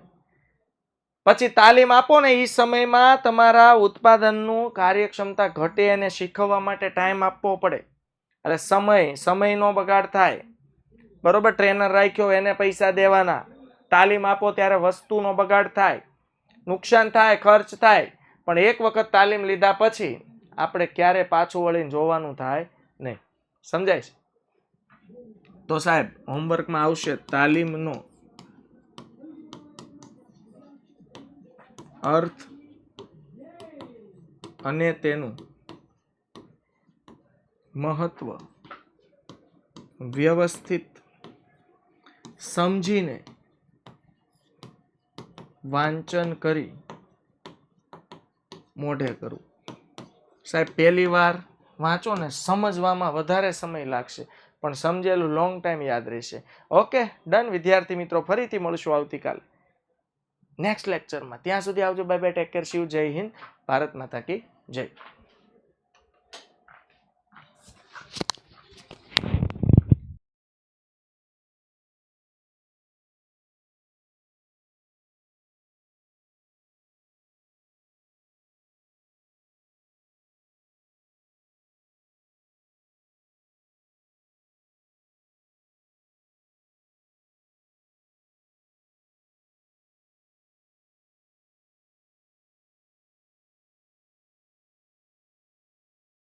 પછી તાલીમ આપો ને એ સમયમાં તમારા ઉત્પાદનનું કાર્યક્ષમતા ઘટે અને શીખવવા માટે ટાઈમ આપવો પડે. એટલે સમયનો બગાડ થાય. બરોબર? ટ્રેનર રાખ્યો એને પૈસા દેવાના, તાલીમ આપો ત્યારે વસ્તુનો બગાડ થાય, નુકસાન થાય, ખર્ચ થાય. પણ એક વખત તાલીમ લીધા પછી આપણે ક્યારે પાછું વળીને જોવાનું થાય નહીં. સમજાય છે? તો સાહેબ, હોમવર્કમાં આવશે તાલીમનો અર્થ અને તેનું મહત્વ વ્યવસ્થિત સમજીને વાંચન કરી મોઢે કરવું. સાહેબ, પહેલી વાર વાંચો ને સમજવામાં વધારે સમય લાગશે, પણ સમજેલું લોંગ ટાઈમ યાદ રહેશે. ઓકે, ડન વિદ્યાર્થી મિત્રો. ફરીથી મળશું આવતીકાલે નેક્સ્ટ લેક્ચરમાં. ત્યાં સુધી આવજો. Bye bye, take care, Shiv, જય હિન્દ, ભારત માતા કી જય.